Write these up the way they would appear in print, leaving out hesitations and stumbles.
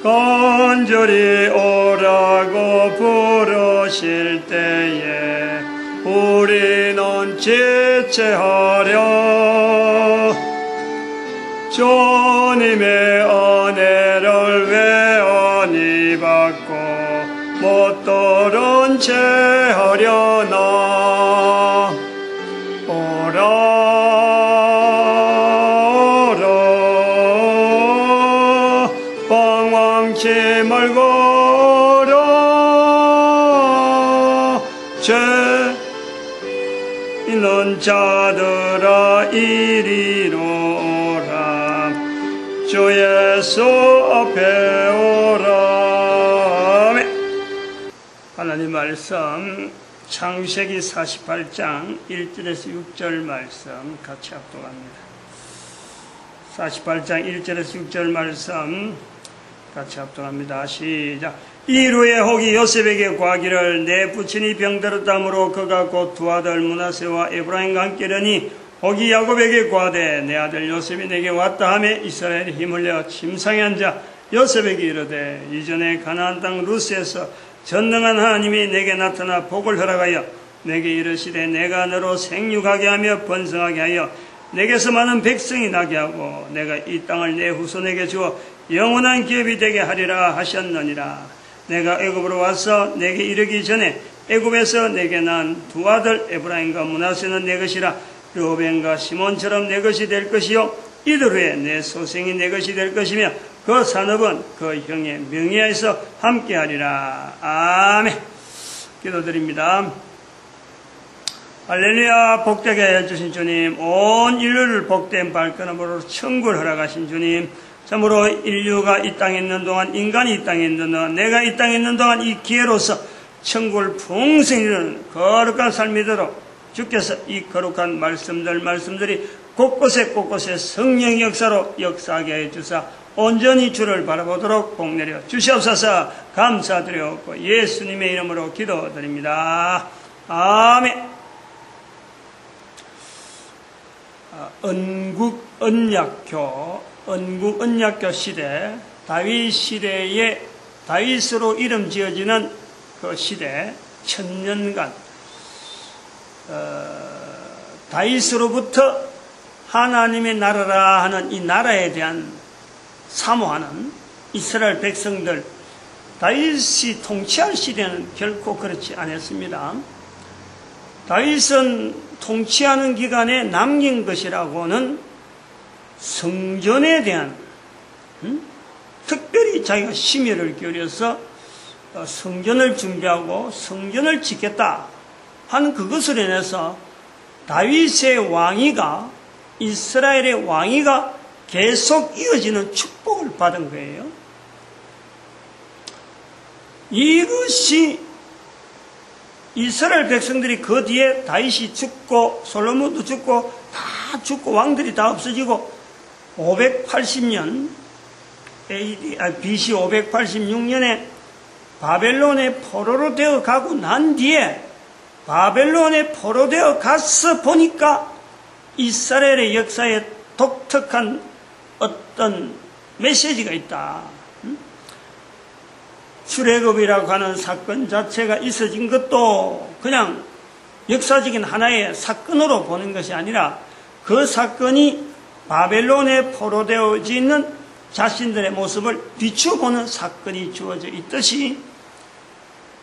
간절히 오라고 부르실 때에 우리는 지체하려 주님의 은혜를 외원히 받고 못 들은 채 하려나. 오라 오라 방황치 말고 오라. 죄 있는 자들아 이리로 오라. 주 예수 앞에 오라. 아멘. 하나님 말씀 창세기 48장 1절에서 6절 말씀 같이 합독합니다. 48장 1절에서 6절 말씀 같이 합독합니다. 시작. 이후에 혹이 요셉에게 구하기를 내 부친이 병들었다므로 그가 곧 두 아들 므낫세와 에브라임과 함께려니 혹이 야곱에게 구하되 내 아들 요셉이 내게 왔다 하며 이스라엘이 힘을 내어 침상에 앉아 요셉에게 이르되 이전에 가나안 땅 루스에서 전능한 하나님이 내게 나타나 복을 허락하여 내게 이르시되 내가 너로 생육하게 하며 번성하게 하여 내게서 많은 백성이 나게 하고 내가 이 땅을 내 후손에게 주어 영원한 기업이 되게 하리라 하셨느니라. 내가 애굽으로 와서 내게 이르기 전에 애굽에서 내게 난 두 아들 에브라임과 므낫세는 내 것이라. 르우벤과 시몬처럼 내 것이 될 것이요 이들 후에 내 소생이 내 것이 될 것이며 그 산업은 그 형의 명예에서 함께하리라. 아멘. 기도드립니다. 할렐루야. 복되게 해주신 주님, 온 인류를 복된 발걸음으로 천국을 허락하신 주님, 참으로 인류가 이 땅에 있는 동안, 인간이 이 땅에 있는 동안, 내가 이 땅에 있는 동안 이 기회로서 천국을 풍성히 이루는 거룩한 삶이도록 주께서 이 거룩한 말씀들이 곳곳에 성령의 역사로 역사하게 해주사 온전히 주를 바라보도록 복내려 주시옵소서. 감사드렸고 예수님의 이름으로 기도드립니다. 아멘. 언국언약교 시대, 다윗 시대에 다윗으로 이름 지어지는 그 시대, 1000년간 다윗으로부터 하나님의 나라라 하는 이 나라에 대한 사모하는 이스라엘 백성들, 다윗이 통치할 시대는 결코 그렇지 않았습니다. 다윗은 통치하는 기간에 남긴 것이라고는 성전에 대한 특별히 자기가 심혈을 기울여서 성전을 준비하고 성전을 짓겠다 하는 그것으로 인해서 다윗의 왕위가, 이스라엘의 왕위가 계속 이어지는 축복을 받은 거예요. 이것이 이스라엘 백성들이 그 뒤에 다윗이 죽고 솔로몬도 죽고 다 죽고 왕들이 다 없어지고 580년 BC 586년에 바벨론에 포로로 되어 가고 난 뒤에 바벨론에 포로되어 가서 보니까 이스라엘의 역사에 독특한 어떤 메시지가 있다. 출애굽이라고 하는 사건 자체가 있어진 것도 그냥 역사적인 하나의 사건으로 보는 것이 아니라 그 사건이 바벨론에 포로되어지는 자신들의 모습을 비추어보는 사건이 주어져 있듯이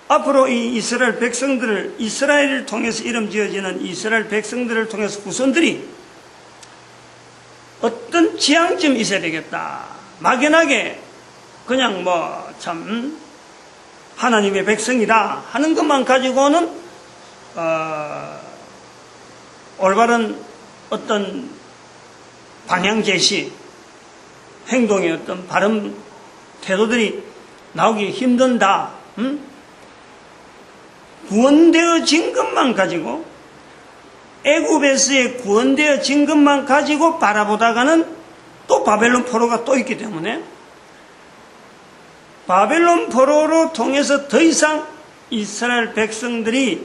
앞으로 이 이스라엘 백성들을, 이스라엘을 통해서 이름 지어지는 이스라엘 백성들을 통해서 후손들이 어떤 지향점이 있어야 되겠다. 막연하게 그냥 참 하나님의 백성이다 하는 것만 가지고는 올바른 어떤 방향 제시, 행동의 어떤 바른 태도들이 나오기 힘든다. 구원되어진 것만 가지고, 애굽에서의 구원되어진 것만 가지고 바라보다가는 또 바벨론 포로가 또 있기 때문에 바벨론 포로로 통해서 더 이상 이스라엘 백성들이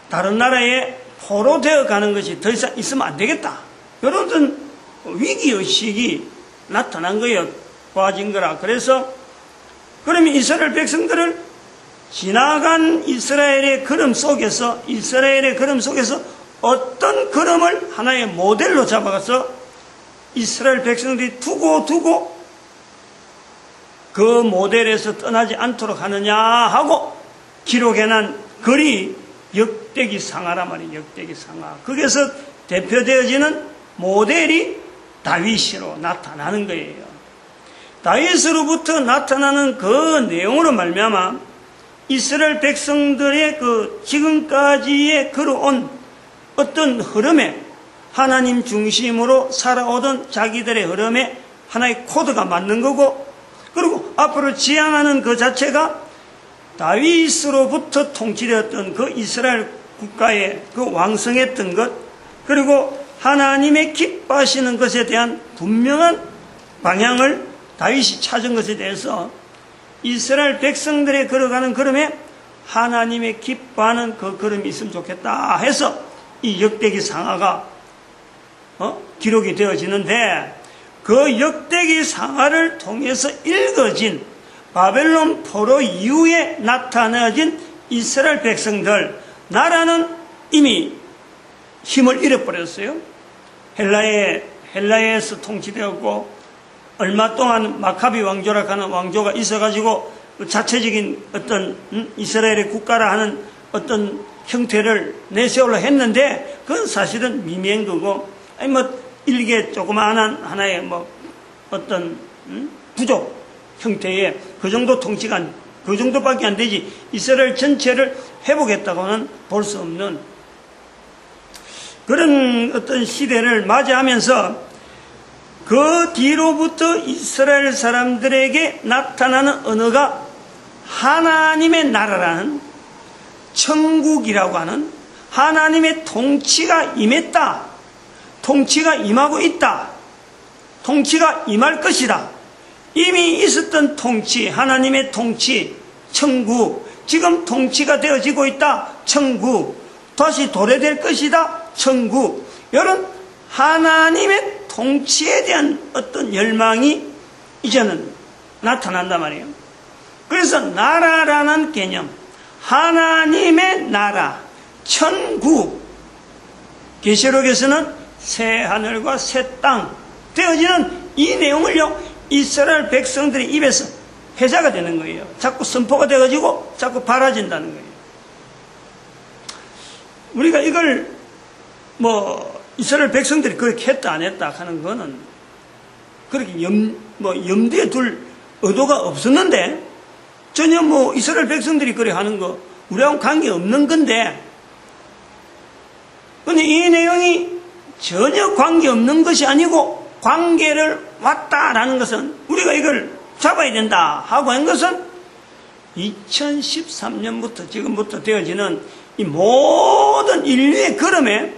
다른 나라에 포로되어 가는 것이 더 이상 있으면 안 되겠다. 이런 위기의식이 나타난 거예요. 빠진 거라. 그래서 그러면 이스라엘 백성들을 지나간 이스라엘의 걸음 속에서 어떤 걸음을 하나의 모델로 잡아가서 이스라엘 백성들이 두고 그 모델에서 떠나지 않도록 하느냐 하고 기록해난 글이 역대기 상하란 말이에요. 역대기 상하. 거기서 대표되어지는 모델이 다윗으로 나타나는 거예요. 다윗으로부터 나타나는 그 내용으로 말미암아 이스라엘 백성들의 그 지금까지의 걸어온 어떤 흐름에 하나님 중심으로 살아오던 자기들의 흐름에 하나의 코드가 맞는 거고, 그리고 앞으로 지향하는 그 자체가 다윗으로부터 통치되었던 그 이스라엘 국가의 그 왕성했던 것, 그리고 하나님의 기뻐하시는 것에 대한 분명한 방향을 다윗이 찾은 것에 대해서 이스라엘 백성들의 걸어가는 걸음에 하나님의 기뻐하는 그 걸음이 있으면 좋겠다 해서 이 역대기 상하가 기록이 되어지는데, 그 역대기 상하를 통해서 읽어진 바벨론 포로 이후에 나타나진 이스라엘 백성들, 나라는 이미 힘을 잃어버렸어요. 헬라에서 통치되었고, 얼마 동안 마카비 왕조라 하는 왕조가 있어가지고 자체적인 어떤 이스라엘의 국가라 하는 어떤 형태를 내세우려 했는데, 그건 사실은 미미한 거고, 아니 일개 조그마한 하나의 어떤 부족 형태의 그 정도 통치가 그 정도밖에 안 되지 이스라엘 전체를 회복했다고는 볼 수 없는 그런 어떤 시대를 맞이하면서, 그 뒤로부터 이스라엘 사람들에게 나타나는 언어가 하나님의 나라라는, 천국이라고 하는 하나님의 통치가 임했다, 통치가 임하고 있다, 통치가 임할 것이다, 이미 있었던 통치, 하나님의 통치, 천국, 지금 통치가 되어지고 있다, 천국, 다시 도래될 것이다, 천국, 이런 하나님의 통치에 대한 어떤 열망이 이제는 나타난단 말이에요. 그래서 나라라는 개념, 하나님의 나라, 천국, 계시록에서는 새 하늘과 새 땅 되어지는 이 내용을요, 이스라엘 백성들의 입에서 회자가 되는 거예요. 자꾸 선포가 되어지고 자꾸 바라진다는 거예요. 우리가 이걸 이스라엘 백성들이 그렇게 했다 안 했다 하는 거는 그렇게 염두에 둘 의도가 없었는데, 전혀 이스라엘 백성들이 그래 하는 거 우리하고는 관계없는 건데, 근데 이 내용이 전혀 관계없는 것이 아니고 관계를 왔다라는 것은, 우리가 이걸 잡아야 된다 하고 한 것은 2013년부터 지금부터 되어지는 이 모든 인류의 걸음에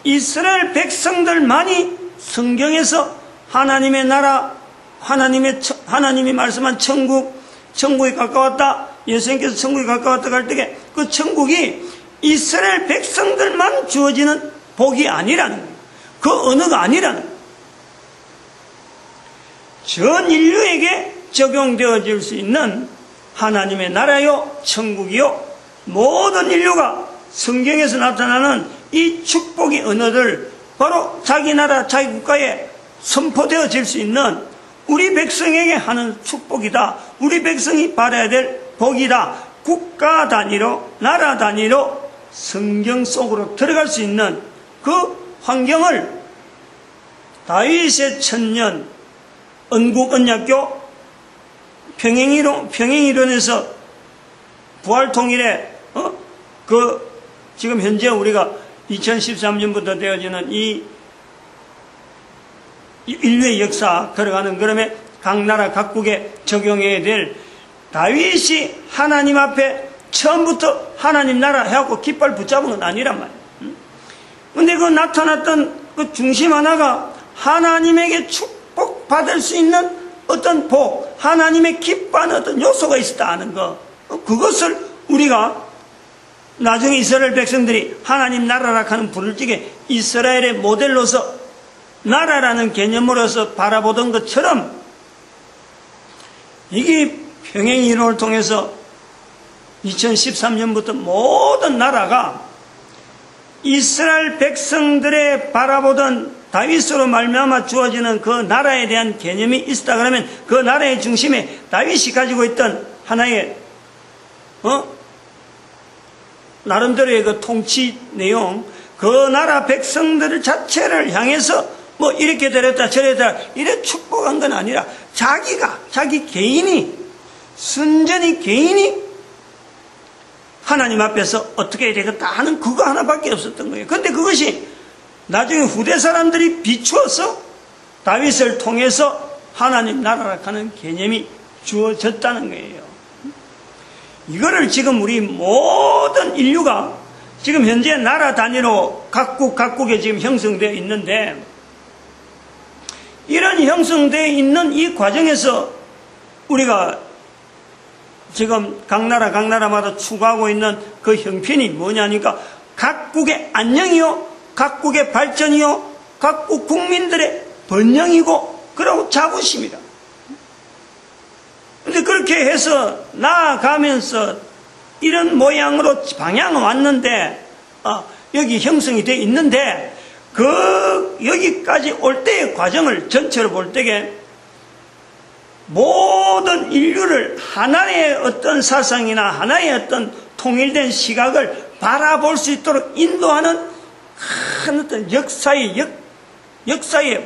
이스라엘 백성들만이 성경에서 하나님의 나라, 하나님이 말씀한 천국에 가까웠다, 예수님께서 천국에 가까웠다 할 때에 그 천국이 이스라엘 백성들만 주어지는 복이 아니라는 거예요. 그 언어가 아니라는 거예요. 전 인류에게 적용되어질 수 있는 하나님의 나라요, 천국이요, 모든 인류가 성경에서 나타나는 이 축복의 언어들, 바로 자기 나라, 자기 국가에 선포되어질 수 있는 우리 백성에게 하는 축복이다, 우리 백성이 받아야 될 복이다, 국가 단위로, 나라 단위로 성경 속으로 들어갈 수 있는 그 환경을 다윗의 천년, 언국언약교, 평행이론에서 부활통일에 지금 현재 우리가 2013년부터 되어지는 이 인류의 역사 걸어가는 그럼에 각 나라 각국에 적용해야 될, 다윗이 하나님 앞에 처음부터 하나님 나라 해갖고 깃발 붙잡은 건 아니란 말이에요. 근데 그 나타났던 그 중심 하나가 하나님에게 축복받을 수 있는 어떤 복, 하나님의 기뻐하는 어떤 요소가 있었다 하는 거, 그것을 우리가 나중에 이스라엘 백성들이 하나님 나라라 하는 부를 적에 이스라엘의 모델로서 나라라는 개념으로서 바라보던 것처럼 이게 평행이론을 통해서 2013년부터 모든 나라가 이스라엘 백성들의 바라보던 다윗으로 말미암아 주어지는 그 나라에 대한 개념이 있다 그러면 그 나라의 중심에 다윗이 가지고 있던 하나의 나름대로의 그 통치 내용, 그 나라 백성들 자체를 향해서 뭐 이렇게 되렸다 저랬다 이래 축복한 건 아니라 자기 개인이 순전히 개인이 하나님 앞에서 어떻게 해야 되겠다 하는 그거 하나밖에 없었던 거예요. 그런데 그것이 나중에 후대 사람들이 비추어서 다윗을 통해서 하나님 나라라 하는 개념이 주어졌다는 거예요. 이거를 지금 우리 모든 인류가 지금 현재 나라 단위로 각국에 지금 형성되어 있는데, 이런 형성되어 있는 이 과정에서 우리가 지금 각 나라마다 추구하고 있는 그 형편이 뭐냐니까 각국의 안녕이요, 각국의 발전이요, 각국 국민들의 번영이고 그러고 자부심이다. 근데 그렇게 해서 나아가면서 이런 모양으로 방향은 왔는데, 여기 형성이 되어 있는데, 여기까지 올 때의 과정을 전체로 볼 때에 모든 인류를 하나의 어떤 사상이나 하나의 어떤 통일된 시각을 바라볼 수 있도록 인도하는 큰 어떤 역사의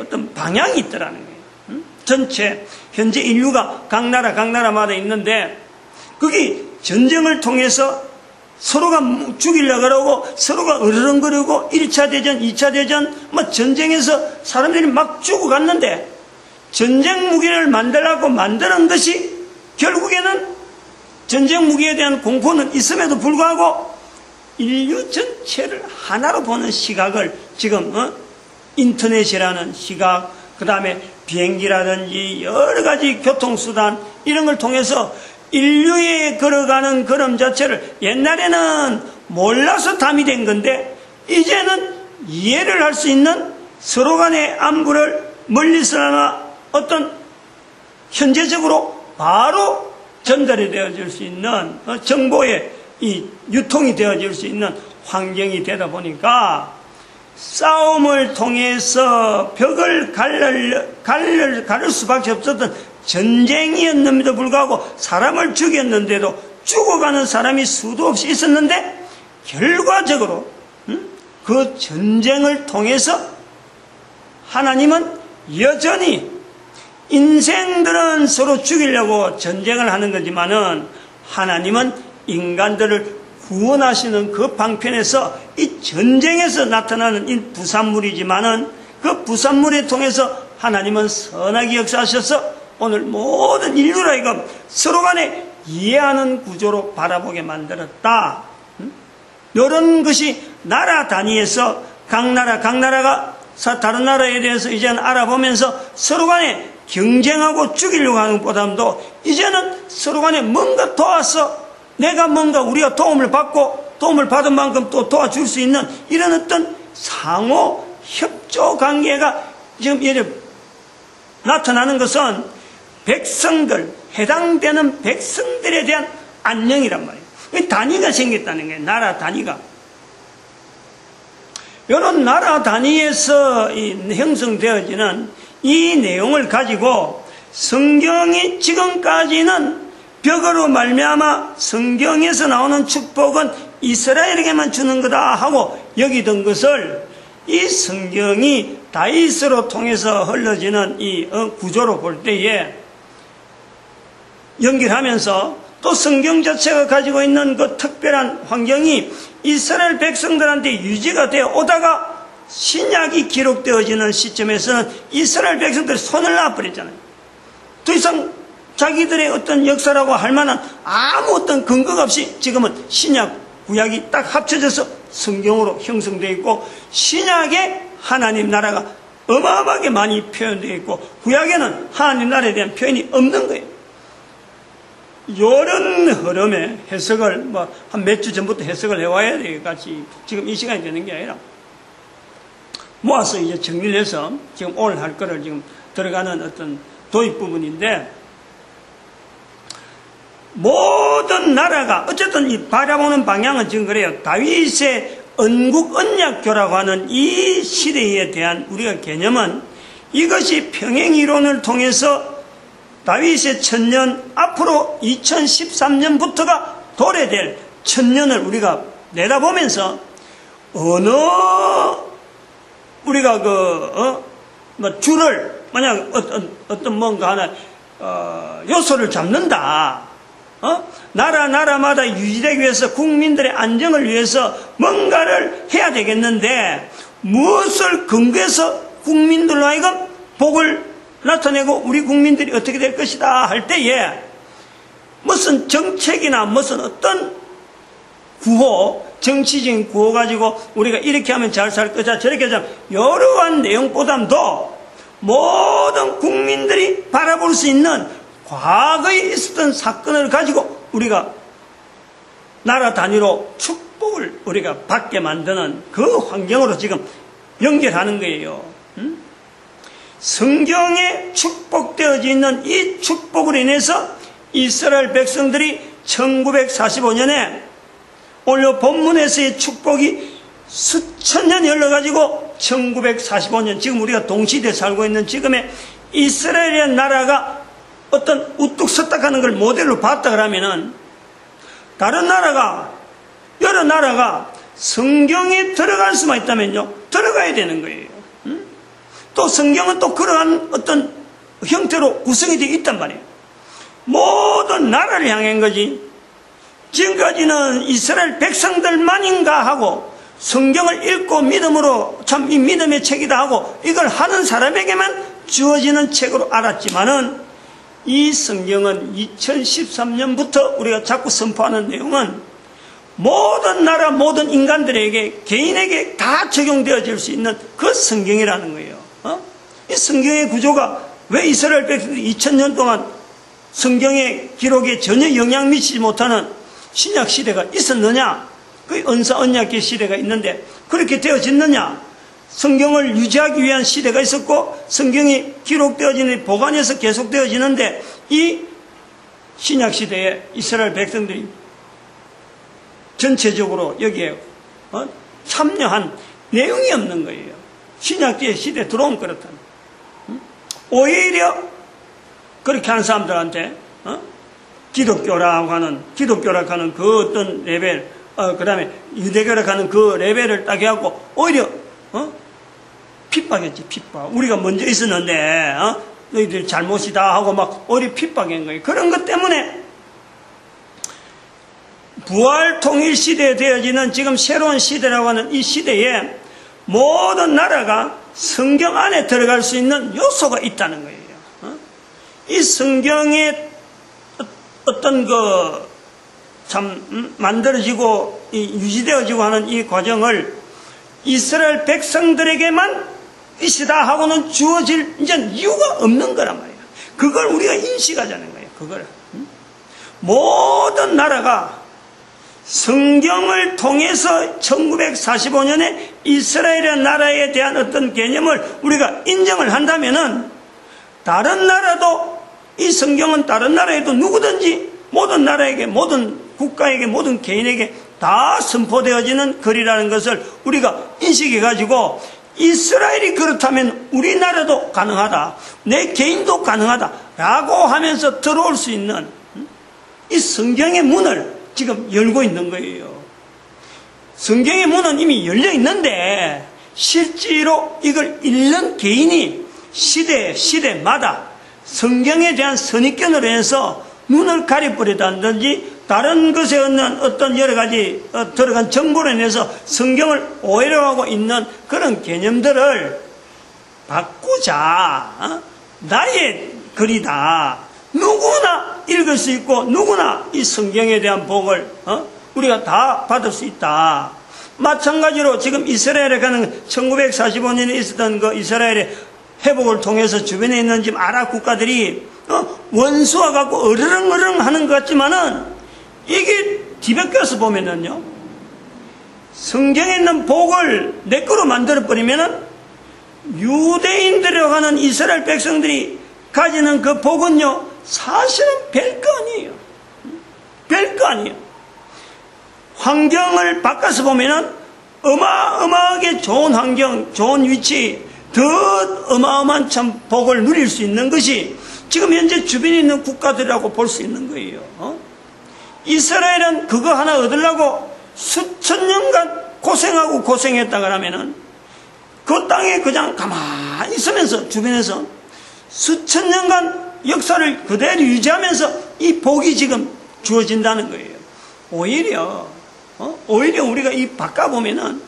어떤 방향이 있더라는 거예요. 전체 현재 인류가 각 나라마다 있는데, 그게 전쟁을 통해서 서로가 죽이려고 그러고 서로가 으르렁거리고 1차 대전, 2차 대전 뭐 전쟁에서 사람들이 막 죽어갔는데, 전쟁 무기를 만드는 것이 결국에는 전쟁 무기에 대한 공포는 있음에도 불구하고 인류 전체를 하나로 보는 시각을 지금 인터넷이라는 시각, 그 다음에 비행기라든지 여러 가지 교통수단 이런 걸 통해서 인류에 걸어가는 걸음 자체를 옛날에는 몰라서 담이 된 건데 이제는 이해를 할 수 있는 서로 간의 안부를 멀리서나마 어떤 현재적으로 바로 전달이 되어질 수 있는 정보의 이 유통이 되어질 수 있는 환경이 되다 보니까 싸움을 통해서 벽을 가를 수밖에 없었던 전쟁이었는데도 불구하고 사람을 죽였는데도 죽어가는 사람이 수도 없이 있었는데, 결과적으로 그 전쟁을 통해서 하나님은 여전히 인생들은 서로 죽이려고 전쟁을 하는 거지만은 하나님은 인간들을 구원하시는 그 방편에서 이 전쟁에서 나타나는 이 부산물이지만은 그 부산물에 통해서 하나님은 선하게 역사하셔서 오늘 모든 인류라 이거 서로 간에 이해하는 구조로 바라보게 만들었다. 이런 것이 나라 단위에서 각 나라가 다른 나라에 대해서 이제는 알아보면서 서로 간에 경쟁하고 죽이려고 하는 것보다도 이제는 서로 간에 뭔가 도와서 우리가 도움을 받은 만큼 또 도와줄 수 있는 이런 어떤 상호 협조 관계가 지금 이렇게 나타나는 것은 해당되는 백성들에 대한 안녕이란 말이에요. 단위가 생겼다는 거예요. 나라 단위가. 이런 나라 단위에서 형성되어지는 이 내용을 가지고 성경이 지금까지는 벽으로 말미암아 성경에서 나오는 축복은 이스라엘에게만 주는 거다 하고 여기던 것을 이 성경이 다윗으로 통해서 흘러지는 이 구조로 볼 때에 연결하면서 또 성경 자체가 가지고 있는 그 특별한 환경이 이스라엘 백성들한테 유지가 되어 오다가 신약이 기록되어지는 시점에서는 이스라엘 백성들이 손을 놔버렸잖아요. 더 이상 자기들의 어떤 역사라고 할 만한 아무 어떤 근거가 없이 지금은 신약, 구약이 딱 합쳐져서 성경으로 형성되어 있고, 신약에 하나님 나라가 어마어마하게 많이 표현되어 있고 구약에는 하나님 나라에 대한 표현이 없는 거예요. 이런 흐름의 해석을 한 몇 주 전부터 해석을 해와야 되겠지. 지금 이 시간이 되는 게 아니라 모아서 이제 정리를 해서 지금 오늘 할 거를 지금 들어가는 어떤 도입 부분인데, 모든 나라가 어쨌든 이 바라보는 방향은 지금 그래요. 다윗의 언국 언약교라고 하는 이 시대에 대한 우리가 개념은 이것이 평행이론을 통해서 다윗의 천년, 앞으로 2013년부터가 도래될 천년을 우리가 내다보면서 어느 우리가 줄을 만약 어떤 뭔가 하나 요소를 잡는다. 나라마다 유지되기 위해서 국민들의 안정을 위해서 뭔가를 해야 되겠는데 무엇을 근거해서 국민들로 하여금 복을 나타내고 우리 국민들이 어떻게 될 것이다 할 때에 무슨 정책이나 무슨 어떤 구호, 정치적인 구호 가지고 우리가 이렇게 하면 잘 살 거다 저렇게 하자 여러한 내용보다도 모든 국민들이 바라볼 수 있는 과거에 있었던 사건을 가지고 우리가 나라 단위로 축복을 우리가 받게 만드는 그 환경으로 지금 연결하는 거예요. 성경에 축복되어져 있는 이 축복으로 인해서 이스라엘 백성들이 1945년에 오늘 본문에서의 축복이 수천 년이 흘러가지고 1945년 지금 우리가 동시대에 살고 있는 지금의 이스라엘의 나라가 어떤 우뚝 섰다 가는 걸 모델로 봤다 그러면은 다른 나라가 여러 나라가 성경에 들어갈 수만 있다면요 들어가야 되는 거예요. 또 성경은 또 그러한 어떤 형태로 구성이 되어 있단 말이에요. 모든 나라를 향한 거지. 지금까지는 이스라엘 백성들만인가 하고 성경을 읽고 믿음으로 참 이 믿음의 책이다 하고 이걸 하는 사람에게만 주어지는 책으로 알았지만은 이 성경은 2013년부터 우리가 자꾸 선포하는 내용은 모든 나라 모든 인간들에게 개인에게 다 적용되어질 수 있는 그 성경이라는 거예요. 이 성경의 구조가 왜 이스라엘 백성들이 2000년 동안 성경의 기록에 전혀 영향 미치지 못하는 신약 시대가 있었느냐? 그 언사 언약의 시대가 있는데 그렇게 되어졌느냐? 성경을 유지하기 위한 시대가 있었고 성경이 기록되어지는 보관해서 계속되어지는데 이 신약 시대에 이스라엘 백성들이 전체적으로 여기에 참여한 내용이 없는 거예요. 신약 시대에 들어온 그렇다면 오히려 그렇게 하는 사람들한테 기독교라고 하는 그 어떤 레벨 그 다음에 유대교라고 하는 그 레벨을 따게 하고 오히려 핍박했지. 핍박. 우리가 먼저 있었는데 너희들 잘못이다 하고 막 오히려 핍박한 거예요. 그런 것 때문에 부활 통일 시대에 되어지는 지금 새로운 시대라고 하는 이 시대에 모든 나라가 성경 안에 들어갈 수 있는 요소가 있다는 거예요. 이 성경에 어떤 만들어지고 유지되어지고 하는 이 과정을 이스라엘 백성들에게만 이시다 하고는 주어질 이제 이유가 없는 거란 말이에요. 그걸 우리가 인식하자는 거예요. 그걸 모든 나라가 성경을 통해서 1945년에 이스라엘의 나라에 대한 어떤 개념을 우리가 인정을 한다면은 다른 나라도 이 성경은 다른 나라에도 누구든지 모든 나라에게 모든 국가에게 모든 개인에게 다 선포되어지는 글이라는 것을 우리가 인식해 가지고 이스라엘이 그렇다면 우리나라도 가능하다 내 개인도 가능하다라고 하면서 들어올 수 있는 이 성경의 문을 지금 열고 있는 거예요. 성경의 문은 이미 열려 있는데 실제로 이걸 읽는 개인이 시대마다 성경에 대한 선입견으로 해서 눈을 가려버리다든지 다른 것에 없는 어떤 여러 가지 들어간 정보로 인해서 성경을 오해를 하고 있는 그런 개념들을 바꾸자. 나의 글이다. 누구나 읽을 수 있고 누구나 이 성경에 대한 복을 우리가 다 받을 수 있다. 마찬가지로 지금 이스라엘에 가는 1945년에 있었던 그 이스라엘의 회복을 통해서 주변에 있는 지금 아랍 국가들이 원수와 갖고 어르렁어르렁 하는 것 같지만은 이게 뒤바뀌어서 보면은요 성경에 있는 복을 내 거로 만들어버리면은 유대인들이라고 하는 이스라엘 백성들이 가지는 그 복은요 사실은 별거 아니에요. 별거 아니에요. 환경을 바꿔서 보면은 어마어마하게 좋은 환경, 좋은 위치, 더 어마어마한 참 복을 누릴 수 있는 것이 지금 현재 주변에 있는 국가들이라고 볼 수 있는 거예요. 이스라엘은 그거 하나 얻으려고 수천 년간 고생하고 고생했다 그러면은 그 땅에 그냥 가만히 있으면서 주변에서 수천 년간 역사를 그대로 유지하면서 이 복이 지금 주어진다는 거예요. 오히려 우리가 이 바꿔보면은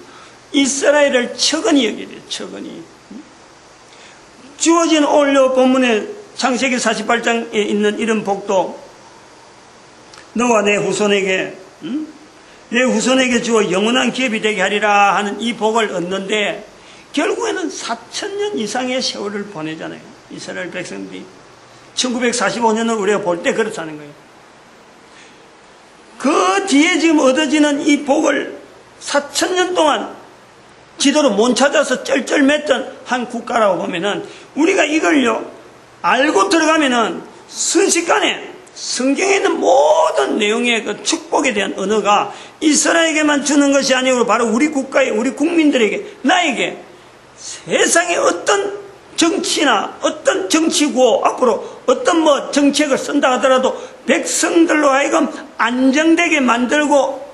이스라엘을 척은이 여기야 돼요. 척은이. 주어진 오늘 본문의 창세기 48장에 있는 이런 복도 너와 내 후손에게 주어 영원한 기업이 되게 하리라 하는 이 복을 얻는데 결국에는 4,000년 이상의 세월을 보내잖아요. 이스라엘 백성들이 1945년을 우리가 볼 때 그렇다는 거예요. 그 뒤에 지금 얻어지는 이 복을 4,000년 동안 지도로 못 찾아서 쩔쩔맸던 한 국가라고 보면은 우리가 이걸요 알고 들어가면은 순식간에 성경에 있는 모든 내용의 그 축복에 대한 언어가 이스라엘에게만 주는 것이 아니고 바로 우리 국가에, 우리 국민들에게, 나에게 세상에 어떤 정치나 어떤 정치구호 앞으로 어떤 정책을 쓴다 하더라도 백성들로 하여금 안정되게 만들고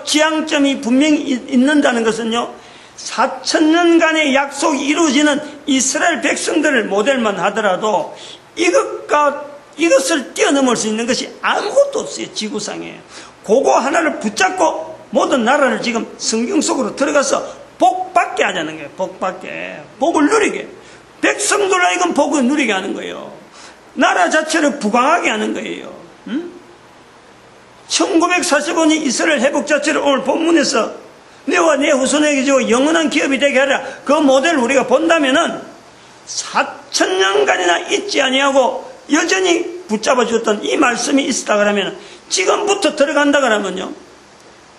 지향점이 분명히 있는다는 것은요 4,000년간의 약속이 이루어지는 이스라엘 백성들을 모델만 하더라도 이것을 뛰어넘을 수 있는 것이 아무것도 없어요. 지구상에. 그거 하나를 붙잡고 모든 나라를 지금 성경 속으로 들어가서 복받게 하자는 거예요. 복받게. 복을 누리게. 백성들로 하여금 복을 누리게 하는 거예요. 나라 자체를 부강하게 하는 거예요. 1945년 이스라엘 회복 자체를 오늘 본문에서 너와 내 후손에게 주어 영원한 기업이 되게 하라. 그 모델을 우리가 본다면은 4,000년간이나 잊지 아니하고 여전히 붙잡아 주었던 이 말씀이 있었다 그러면 지금부터 들어간다 그러면요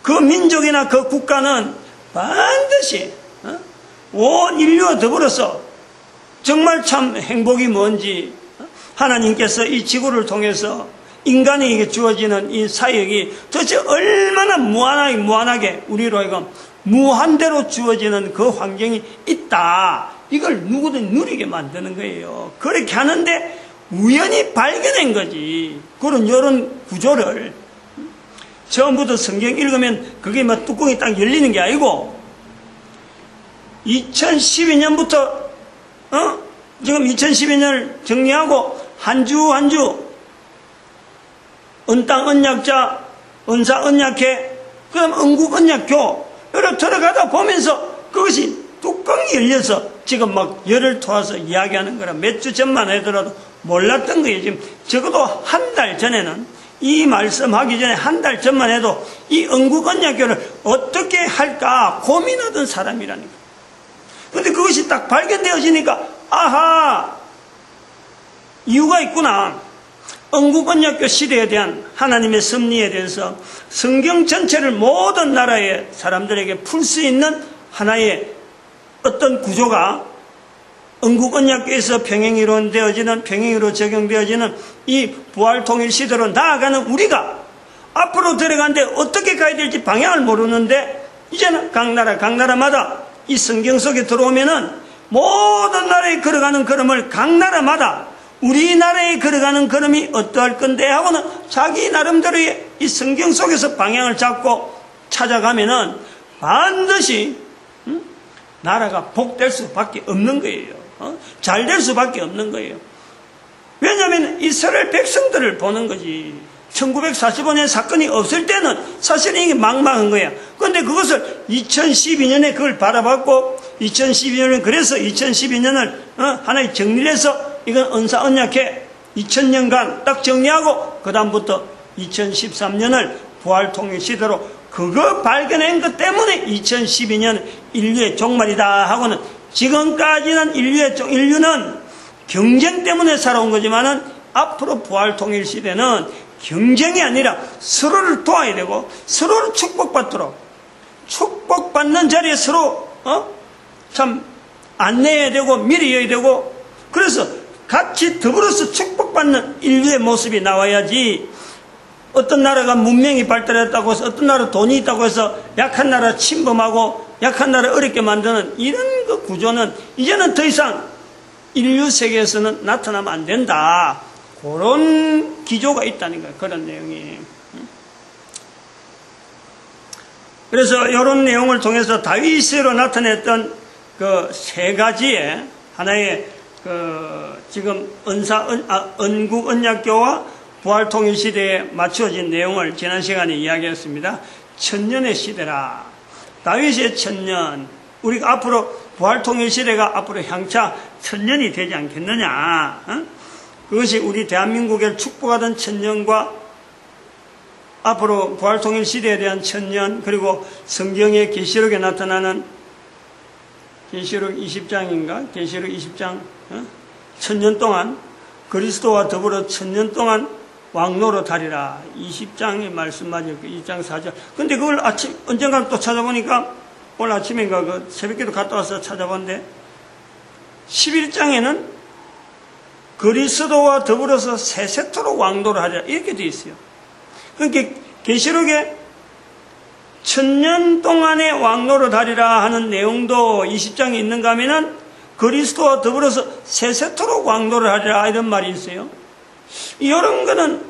그 민족이나 그 국가는 반드시 온 인류와 더불어서 정말 참 행복이 뭔지 하나님께서 이 지구를 통해서 인간에게 주어지는 이 사역이 도대체 얼마나 무한하게 우리로 하여금 무한대로 주어지는 그 환경이 있다. 이걸 누구든 누리게 만드는 거예요. 그렇게 하는데 우연히 발견한 거지. 이런 구조를 처음부터 성경 읽으면 그게 뚜껑이 딱 열리는 게 아니고 2012년부터 지금 2012년을 정리하고 한 주 한 주 언땅 언약자, 언사 언약회, 그다음 언국 언약교 이렇게 들어가다 보면서 그것이 뚜껑이 열려서 지금 막 열을 토해서 이야기하는 거라 몇 주 전만 하더라도 몰랐던 거예요. 지금 적어도 한 달 전에는 이 말씀하기 전에 한 달 전만 해도 이 언국 언약교를 어떻게 할까 고민하던 사람이라니까. 그런데 그것이 딱 발견되어지니까 아하 이유가 있구나. 언국언약교 시대에 대한 하나님의 섭리에 대해서 성경 전체를 모든 나라의 사람들에게 풀 수 있는 하나의 어떤 구조가 언국언약교에서 평행으로 적용되어지는 이 부활통일 시대로 나아가는 우리가 앞으로 들어가는데 어떻게 가야 될지 방향을 모르는데 이제는 각 나라마다 이 성경 속에 들어오면은 모든 나라에 걸어가는 걸음을 각 나라마다 우리나라에 걸어가는 걸음이 어떠할 건데 하고는 자기 나름대로의 이 성경 속에서 방향을 잡고 찾아가면은 반드시 나라가 복될 수밖에 없는 거예요. 잘 될 수밖에 없는 거예요. 왜냐하면 이스라엘 백성들을 보는 거지. 1945년 사건이 없을 때는 사실은 이게 망망한 거야. 그런데 그것을 2012년에 그걸 바라봤고 2012년은 그래서 2012년을 하나의 정리를 해서 이건 언사 언약회 2000년간 딱 정리하고 그 다음부터 2013년을 부활통일 시대로 그거 발견한 것 때문에 2012년 인류의 종말이다 하고는 지금까지는 인류는 경쟁 때문에 살아온 거지만은 앞으로 부활통일 시대는 경쟁이 아니라 서로를 도와야 되고 서로를 축복받도록 축복받는 자리에 서로 참 안내해야 되고 밀어야 되고 그래서 같이 더불어서 축복받는 인류의 모습이 나와야지 어떤 나라가 문명이 발달했다고 해서 어떤 나라 돈이 있다고 해서 약한 나라 침범하고 약한 나라 어렵게 만드는 이런 그 구조는 이제는 더 이상 인류 세계에서는 나타나면 안 된다. 그런 기조가 있다는 거예요. 그런 내용이. 그래서 이런 내용을 통해서 다윗으로 나타냈던 그 세 가지의 하나의 그 지금 언국 언약교와 부활통일 시대에 맞춰진 내용을 지난 시간에 이야기했습니다. 천년의 시대라. 다윗의 천년. 우리가 앞으로 부활통일 시대가 앞으로 향차 천년이 되지 않겠느냐. 그것이 우리 대한민국에 축복하던 천년과 앞으로 부활통일 시대에 대한 천년, 그리고 성경의 계시록에 나타나는 계시록 20장인가? 계시록 20장 천년 동안 그리스도와 더불어 천년 동안 왕노릇하리라. 20장의 말씀 맞아요. 2장 4절. 근데 그걸 언젠가 또 찾아보니까 오늘 아침인가 그 새벽기도 갔다 와서 찾아봤는데 11장에는 그리스도와 더불어서 세세토록 왕노릇하리라 이렇게 되어 있어요. 그러니까 계시록에 천년 동안의 왕노릇하리라 하는 내용도 20장에 있는가 하면은 그리스도와 더불어서 세세토록 왕노릇하리라 이런 말이 있어요. 이런 거는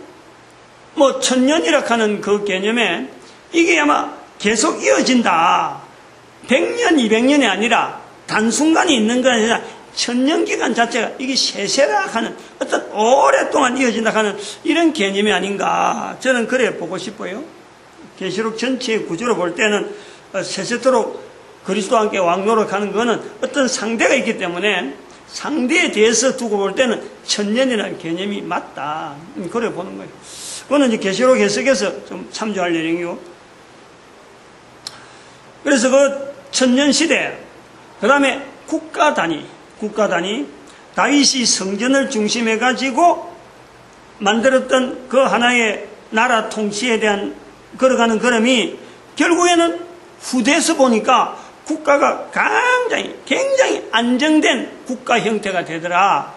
뭐 천년이라 하는 그 개념에 이게 아마 계속 이어진다. 100년, 200년이 아니라 단순간에 있는 거 아니라 천년 기간 자체가 이게 세세라 하는 어떤 오랫동안 이어진다 하는 이런 개념이 아닌가 저는 그래 보고 싶어요. 계시록 전체의 구조로 볼 때는 세세토록 그리스도와 함께 왕노릇하는 것은 어떤 상대가 있기 때문에 상대에 대해서 두고 볼 때는 천년이라는 개념이 맞다. 그래 보는 거예요. 그거는 이제 계시록 해석에서 좀 참조할 내용이고. 그래서 그 천년 시대, 그 다음에 국가 단위, 다윗이 성전을 중심해 가지고 만들었던 그 하나의 나라 통치에 대한 걸어가는 걸음이 결국에는 후대에서 보니까 국가가 굉장히 안정된 국가 형태가 되더라.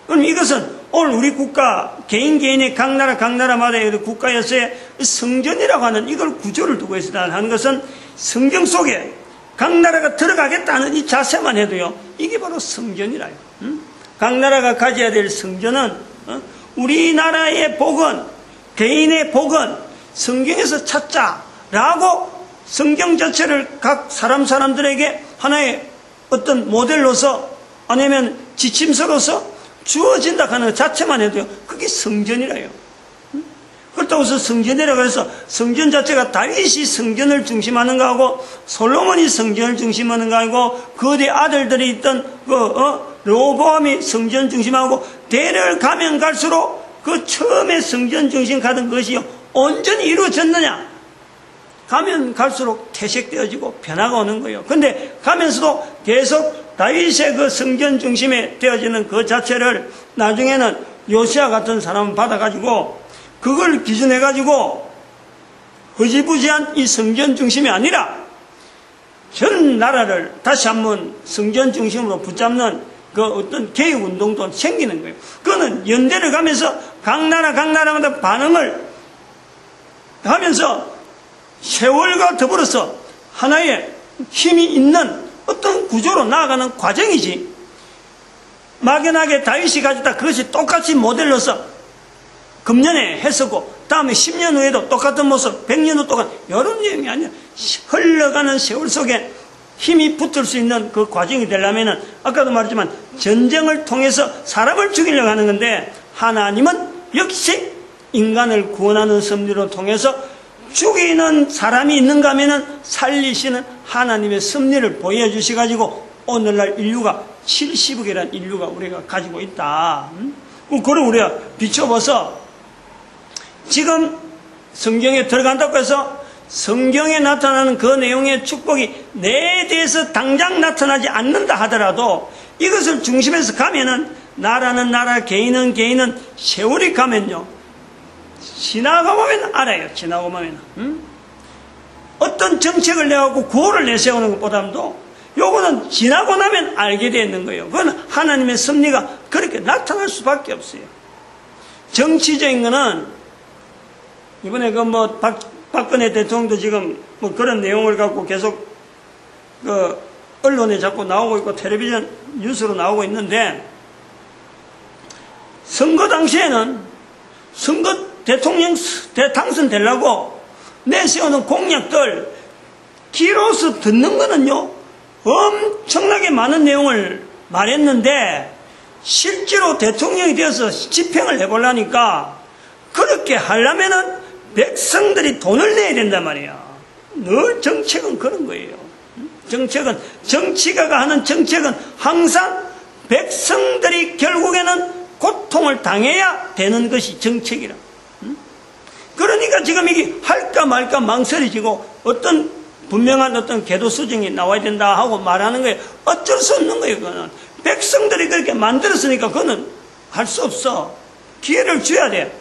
그럼 이것은 오늘 우리 국가, 개인의 각 나라마다의 국가에서의 성전이라고 하는 이걸 구조를 두고 있다 하는 것은 성경 속에 각 나라가 들어가겠다는 이 자세만 해도요, 이게 바로 성전이라요. 각 나라가 가져야 될 성전은 우리나라의 복은, 개인의 복은 성경에서 찾자라고 성경 자체를 각 사람들에게 하나의 어떤 모델로서 아니면 지침서로서 주어진다 하는 자체만 해도요, 그게 성전이라요. 그렇다고 해서 성전이라고 해서 성전 자체가 다윗이 성전을 중심하는 거하고 솔로몬이 성전을 중심하는 거하고 그의 아들들이 있던 르호보암이 성전 중심하고 대를 가면 갈수록 그 처음에 성전 중심 가던 것이요 온전히 이루어졌느냐? 가면 갈수록 퇴색되어지고 변화가 오는 거예요. 근데 가면서도 계속 다윗의 그 성전 중심에 되어지는 그 자체를 나중에는 요시아 같은 사람을 받아가지고 그걸 기준해가지고 허지부지한 이 성전 중심이 아니라 전 나라를 다시 한번 성전 중심으로 붙잡는 그 어떤 개혁운동도 생기는 거예요. 그거는 연대를 가면서 각 나라마다 반응을 하면서 세월과 더불어서 하나의 힘이 있는 어떤 구조로 나아가는 과정이지, 막연하게 다윗이 가졌다 그것이 똑같이 모델로서 금년에 했었고 다음에 10년 후에도 똑같은 모습, 100년 후 똑같은 이런 내용이 아니라 흘러가는 세월 속에 힘이 붙을 수 있는 그 과정이 되려면 아까도 말했지만 전쟁을 통해서 사람을 죽이려고 하는 건데 하나님은 역시 인간을 구원하는 섭리로 통해서 죽이는 사람이 있는가 하면은 살리시는 하나님의 섭리를 보여주셔가지고 오늘날 인류가 70억이라는 인류가 우리가 가지고 있다. 그걸 우리가 비춰봐서 지금 성경에 들어간다고 해서 성경에 나타나는 그 내용의 축복이 내 대해서 당장 나타나지 않는다 하더라도 이것을 중심에서 가면은 나라는 나라, 개인은 세월이 가면요 지나고 보면 알아요. 지나고 보면 어떤 정책을 내갖고 구호를 내세우는 것보다도 요거는 지나고 나면 알게 되는 거예요. 그건 하나님의 섭리가 그렇게 나타날 수밖에 없어요. 정치적인 거는 이번에 박근혜 대통령도 지금 그런 내용을 갖고 계속 언론에 자꾸 나오고 있고 텔레비전 뉴스로 나오고 있는데, 선거 당시에는 대통령 당선되려고 내세우는 공약들 귀로서 듣는 거는요 엄청나게 많은 내용을 말했는데, 실제로 대통령이 되어서 집행을 해보려니까 그렇게 하려면은 백성들이 돈을 내야 된단 말이야. 늘 정책은 그런 거예요. 정치가가 하는 정책은 항상 백성들이 결국에는 고통을 당해야 되는 것이 정책이라. 그러니까 지금 이게 할까 말까 망설여지고 분명한 어떤 궤도 수정이 나와야 된다 하고 말하는 거예요. 어쩔 수 없는 거예요. 그거는 백성들이 그렇게 만들었으니까 그거는 할 수 없어. 기회를 줘야 돼.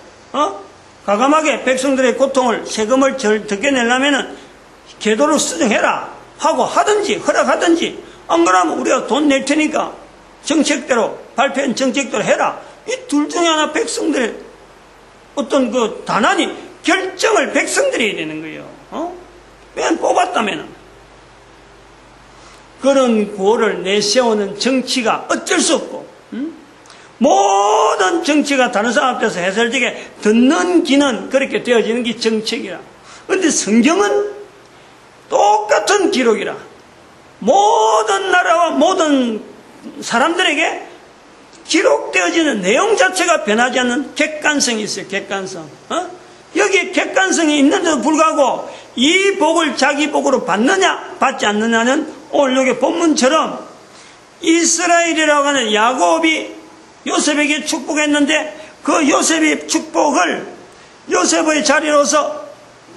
과감하게 백성들의 고통을, 세금을 적게 내려면은 궤도를 수정해라 하고 하든지 허락하든지, 안 그러면 우리가 돈 낼 테니까 정책대로, 발표한 정책대로 해라. 이 둘 중에 하나 백성들의 어떤 단한히 결정을 백성들이 해야 되는 거예요. 그냥 뽑았다면은. 그런 구호를 내세우는 정치가 어쩔 수 없고, 모든 정치가 다른 사람 앞에서 해설되게 듣는 기는 그렇게 되어지는 게 정책이라. 그런데 성경은 똑같은 기록이라. 모든 나라와 모든 사람들에게 기록되어지는 내용 자체가 변하지 않는 객관성이 있어요. 객관성. 여기에 객관성이 있는데도 불구하고 이 복을 자기 복으로 받느냐 받지 않느냐는 오늘 여기 본문처럼 이스라엘이라고 하는 야곱이 요셉에게 축복했는데, 그 요셉의 축복을 요셉의 자리로서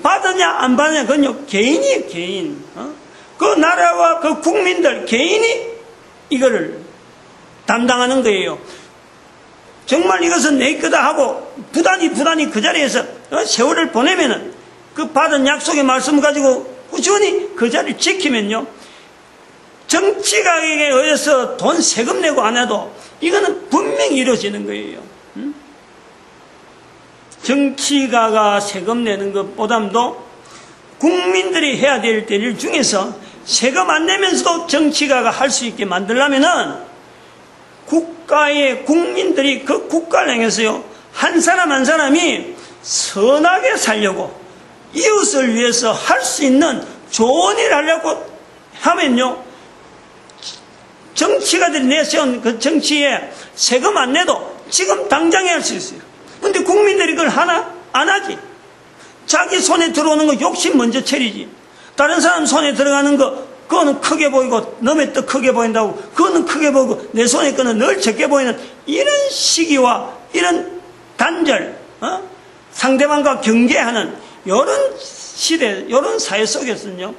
받으냐 안 받으냐, 그건 개인이에요. 개인. 그 나라와 그 국민들 개인이 이거를 담당하는 거예요. 정말 이것은 내 거다 하고 부단히 그 자리에서 세월을 보내면은 그 받은 약속의 말씀 가지고 꾸준히 그 자리를 지키면요, 정치가에게 의해서 돈 세금 내고 안 해도 이거는 분명히 이루어지는 거예요. 정치가가 세금 내는 것보다도 국민들이 해야 될 일 중에서 세금 안 내면서도 정치가가 할 수 있게 만들려면은 국가의 국민들이 그 국가를 향해서요, 한 사람 한 사람이 선하게 살려고, 이웃을 위해서 할 수 있는 좋은 일을 하려고 하면요, 정치가들이 내세운 그 정치에 세금 안 내도 지금 당장에 할 수 있어요. 근데 국민들이 그걸 하나? 안 하지. 자기 손에 들어오는 거 욕심 먼저 차리지. 다른 사람 손에 들어가는 거, 그거는 크게 보이고 너의 또 크게 보인다고, 그거는 크게 보이고 내 손에 거는 늘 적게 보이는 이런 시기와 이런 단절, 상대방과 경계하는 이런 시대, 이런 사회 속에서는요,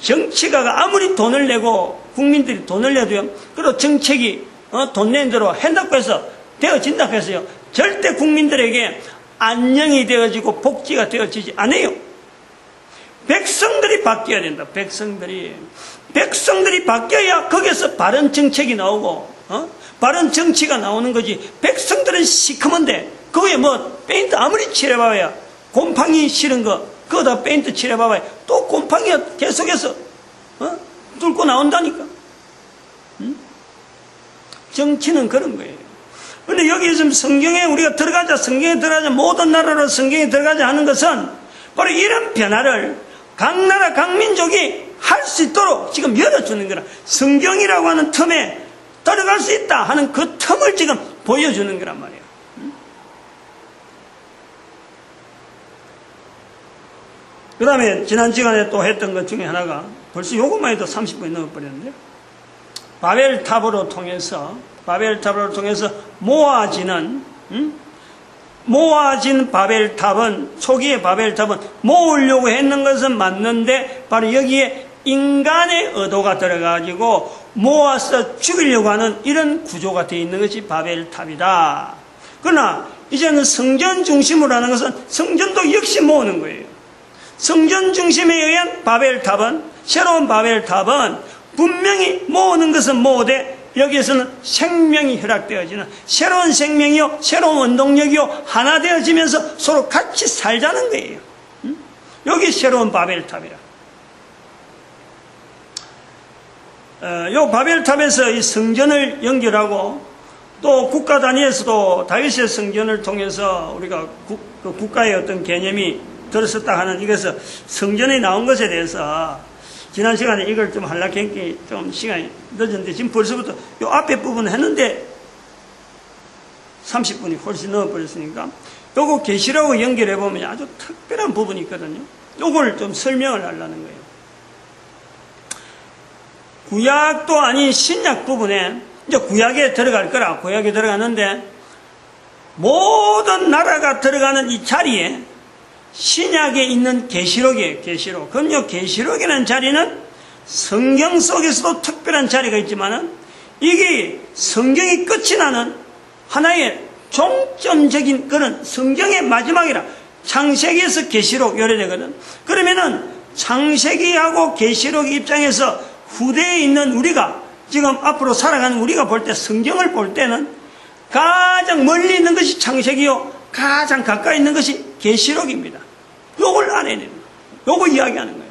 정치가가 아무리 돈을 내고 국민들이 돈을 내도요, 그리고 정책이 돈 내는 대로 한다고 해서 되어진다고 해서요, 절대 국민들에게 안녕이 되어지고 복지가 되어지지 않아요. 백성들이 바뀌어야 된다. 백성들이 바뀌어야 거기서 바른 정책이 나오고 바른 정치가 나오는 거지. 백성들은 시커먼데 그거에 페인트 아무리 칠해봐야, 곰팡이 싫은 거 그거다 페인트 칠해봐야 또 곰팡이가 계속해서 뚫고 나온다니까. 정치는 그런 거예요. 근데 여기 지금 성경에 우리가 성경에 들어가자, 모든 나라로 성경에 들어가자 하는 것은 바로 이런 변화를 각 나라 각 민족이 할 수 있도록 지금 열어주는 거라. 성경이라고 하는 틈에 들어갈 수 있다 하는 그 틈을 지금 보여주는 거란 말이에요. 그 다음에 지난 시간에 또 했던 것 중에 하나가, 벌써 요것만 해도 30분이 넘어버렸는데, 바벨탑으로 통해서 모아진 바벨탑은, 초기의 바벨탑은 모으려고 했는 것은 맞는데 바로 여기에 인간의 의도가 들어가지고 모아서 죽이려고 하는 이런 구조가 되어 있는 것이 바벨탑이다. 그러나 이제는 성전 중심으로 하는 것은 성전도 역시 모으는 거예요. 성전 중심에 의한 바벨탑은, 새로운 바벨탑은 분명히 모으는 것은 모으되 여기에서는 생명이 허락되어지는 새로운 생명이요, 새로운 원동력이요, 하나 되어지면서 서로 같이 살자는 거예요. 여기 새로운 바벨탑이라. 요 바벨탑에서 이 성전을 연결하고 또 국가 단위에서도 다윗의 성전을 통해서 우리가 국가의 어떤 개념이 들었었다 하는 이것은 성전에 나온 것에 대해서 지난 시간에 이걸 좀 하려고 했기 좀 시간이 늦었는데 지금 벌써부터 요 앞에 부분 했는데 30분이 훨씬 넘어버렸으니까 요거 계시라고 연결해 보면 아주 특별한 부분이 있거든요. 요걸 좀 설명을 하려는 거예요. 구약도 아닌 신약 부분에 이제 구약에 들어갈 거라. 구약에 들어가는데 모든 나라가 들어가는 이 자리에 신약에 있는 계시록이에요. 계시록. 그럼요, 계시록이라는 자리는 성경 속에서도 특별한 자리가 있지만은 이게 성경이 끝이 나는 하나의 종점적인 그런 성경의 마지막이라. 창세기에서 계시록 요래되거든. 그러면은 창세기하고 계시록 입장에서 후대에 있는 우리가 지금 앞으로 살아가는 우리가 볼 때 성경을 볼 때는 가장 멀리 있는 것이 창세기요, 가장 가까이 있는 것이 계시록입니다. 요걸 알아야 됩니다. 요거 이야기하는 거예요.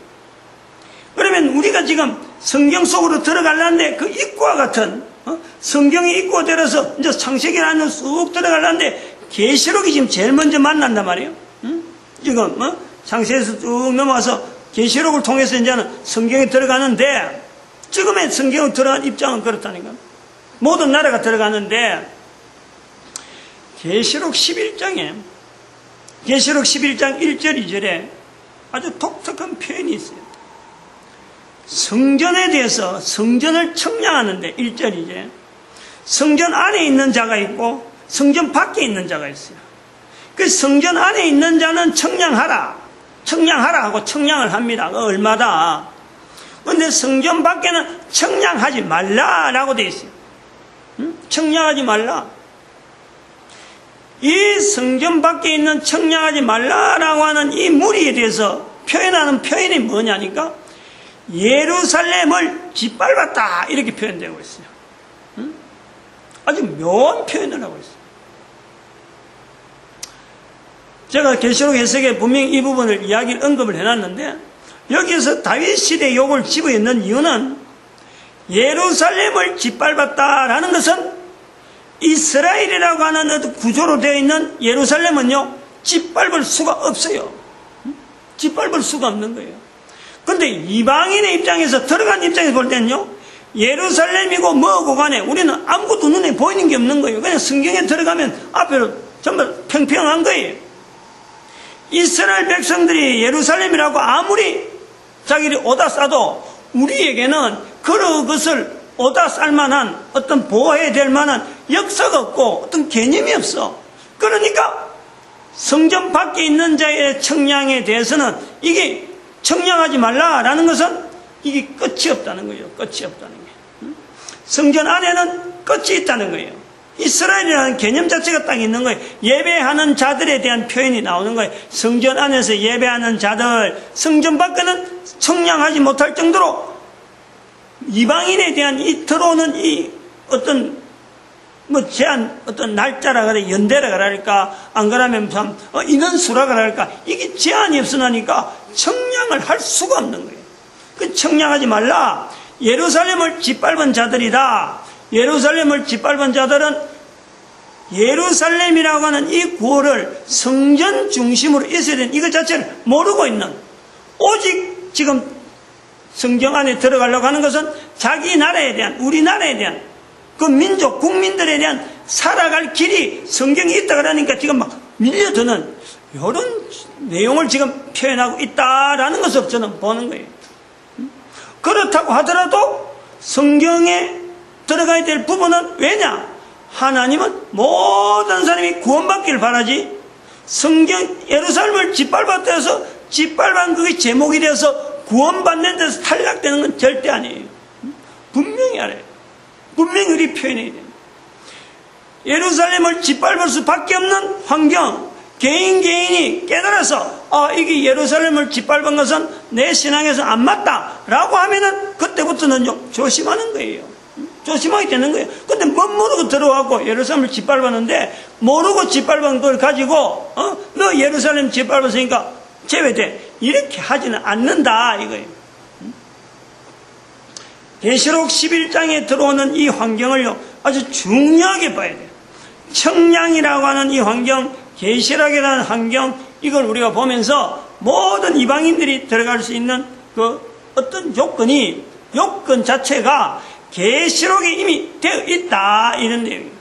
그러면 우리가 지금 성경 속으로 들어가려는데 그 입구와 같은 성경의 입구가 들어서 이제 창세기 안으로 쑥 들어가려는데 계시록이 지금 제일 먼저 만난단 말이에요. 지금 창세기에서 쭉 넘어와서 계시록을 통해서 이제는 성경에 들어가는데 지금의 성경에 들어간 입장은 그렇다니까. 모든 나라가 들어가는데 계시록 11장에 계시록 11장 1절 2절에 아주 독특한 표현이 있어요. 성전에 대해서 성전을 청량하는데 1절 2절에 성전 안에 있는 자가 있고 성전 밖에 있는 자가 있어요. 그 성전 안에 있는 자는 청량하라 하고 청량을 합니다. 얼마다. 그런데 성전 밖에는 청량하지 말라라고 되어 있어요. 청량하지 말라. 이 성전 밖에 있는 청량하지 말라라고 하는 이 무리에 대해서 표현하는 표현이 뭐냐니까 예루살렘을 짓밟았다 이렇게 표현되고 있어요. 아주 묘한 표현을 하고 있어요. 제가 계시록 해석에 분명히 이 부분을 이야기를 언급을 해놨는데 여기에서 다윗 시대에 요걸 집어넣는 이유는 예루살렘을 짓밟았다라는 것은 이스라엘이라고 하는 어떤 구조로 되어 있는 예루살렘은요 짓밟을 수가 없어요. 짓밟을 수가 없는 거예요. 그런데 이방인의 입장에서 들어간 입장에서 볼 때는요 예루살렘이고 뭐고 간에 우리는 아무것도 눈에 보이는 게 없는 거예요. 그냥 성경에 들어가면 앞으로 전부 평평한 거예요. 이스라엘 백성들이 예루살렘이라고 아무리 자기들이 오다 싸도 우리에게는 그것을 오다 쌀만한 어떤 보호해야 될 만한 역사가 없고 어떤 개념이 없어. 그러니까 성전 밖에 있는 자의 청량에 대해서는 이게 청량하지 말라라는 것은 이게 끝이 없다는 거예요. 끝이 없다는 게. 성전 안에는 끝이 있다는 거예요. 이스라엘이라는 개념 자체가 딱 있는 거예요. 예배하는 자들에 대한 표현이 나오는 거예요. 성전 안에서 예배하는 자들, 성전 밖에는 청량하지 못할 정도로 이방인에 대한 이 들어오는 이 어떤 제한 어떤 날짜라 그래 연대라 그럴까 안 그러면 참 인원수라 그럴까 이게 제한이 없으니까 청량을 할 수가 없는 거예요. 그 청량하지 말라. 예루살렘을 짓밟은 자들이다. 예루살렘을 짓밟은 자들은 예루살렘이라고 하는 이 구호를 성전 중심으로 있어야 되는 이것 자체를 모르고 있는 오직 지금 성경 안에 들어가려고 하는 것은 자기 나라에 대한 우리나라에 대한 그 민족 국민들에 대한 살아갈 길이 성경이 있다 그러니까 지금 막 밀려드는 이런 내용을 지금 표현하고 있다라는 것을 저는 보는 거예요. 그렇다고 하더라도 성경에 들어가야 될 부분은 왜냐? 하나님은 모든 사람이 구원받기를 바라지 성경 예루살렘을 짓밟았다 해서 짓밟은 그게 제목이 되어서 구원받는 데서 탈락되는 건 절대 아니에요. 분명히 알아요. 분명히 우리 표현해야 돼요. 예루살렘을 짓밟을 수밖에 없는 환경, 개인이 깨달아서 이게 예루살렘을 짓밟은 것은 내 신앙에서 안 맞다라고 하면은 그때부터는 조심하는 거예요. 조심하게 되는 거예요. 근데 못 모르고 들어와고 예루살렘을 짓밟았는데, 모르고 짓밟은 걸 가지고 너 예루살렘 짓밟았으니까 제외돼, 이렇게 하지는 않는다 이거예요. 계시록 11장에 들어오는 이 환경을요, 아주 중요하게 봐야 돼요. 청량이라고 하는 이 환경, 계시록이라는 환경, 이걸 우리가 보면서 모든 이방인들이 들어갈 수 있는 그 어떤 요건 자체가 계시록에 이미 되어 있다, 이런 내용입니다.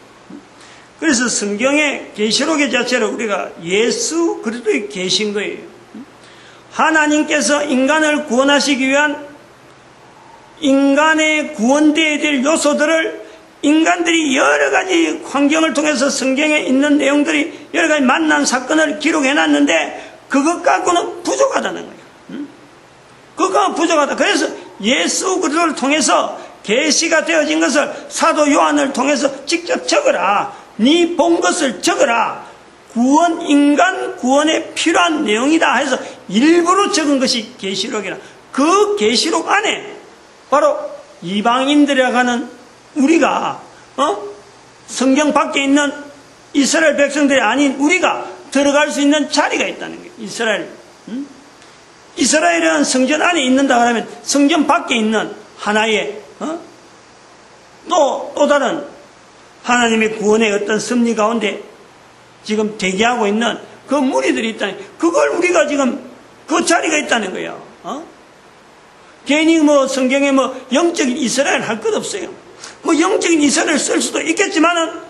그래서 성경의 계시록의 자체를 우리가 예수 그리스도의 계신 거예요. 하나님께서 인간을 구원하시기 위한 인간의 구원되어야 될 요소들을 인간들이 여러 가지 환경을 통해서 성경에 있는 내용들이 여러 가지 만난 사건을 기록해 놨는데 그것 갖고는 부족하다는 거예요. 그것과 부족하다. 그래서 예수 그리스도를 통해서 계시가 되어진 것을 사도 요한을 통해서 직접 적어라. 네 본 것을 적어라. 인간 구원에 필요한 내용이다 해서 일부러 적은 것이 계시록이라. 그 계시록 안에 바로 이방인들이라고 하는 우리가 성경 밖에 있는 이스라엘 백성들이 아닌 우리가 들어갈 수 있는 자리가 있다는 거예요. 이스라엘은 성전 안에 있는다 그러면 성전 밖에 있는 하나의 또 다른 하나님의 구원의 어떤 섭리 가운데 지금 대기하고 있는 그 무리들이 있다는 거예요. 그걸 우리가 지금 그 자리가 있다는 거예요. 괜히 성경에 영적인 이스라엘 할 것 없어요. 영적인 이스라엘 쓸 수도 있겠지만은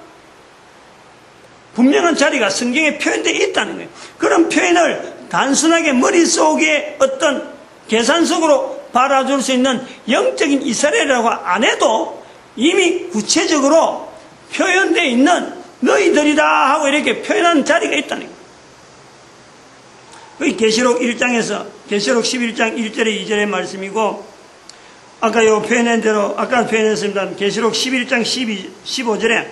분명한 자리가 성경에 표현되어 있다는 거예요. 그런 표현을 단순하게 머릿속에 어떤 계산속으로 바라줄 수 있는 영적인 이스라엘이라고 안 해도 이미 구체적으로 표현되어 있는 너희들이다 하고 이렇게 표현하는 자리가 있다는 거예요. 그게 계시록 1장에서 계시록 11장 1절에 2절의 말씀이고, 아까 표현한 대로 아까 표현했습니다. 계시록 11장 15절에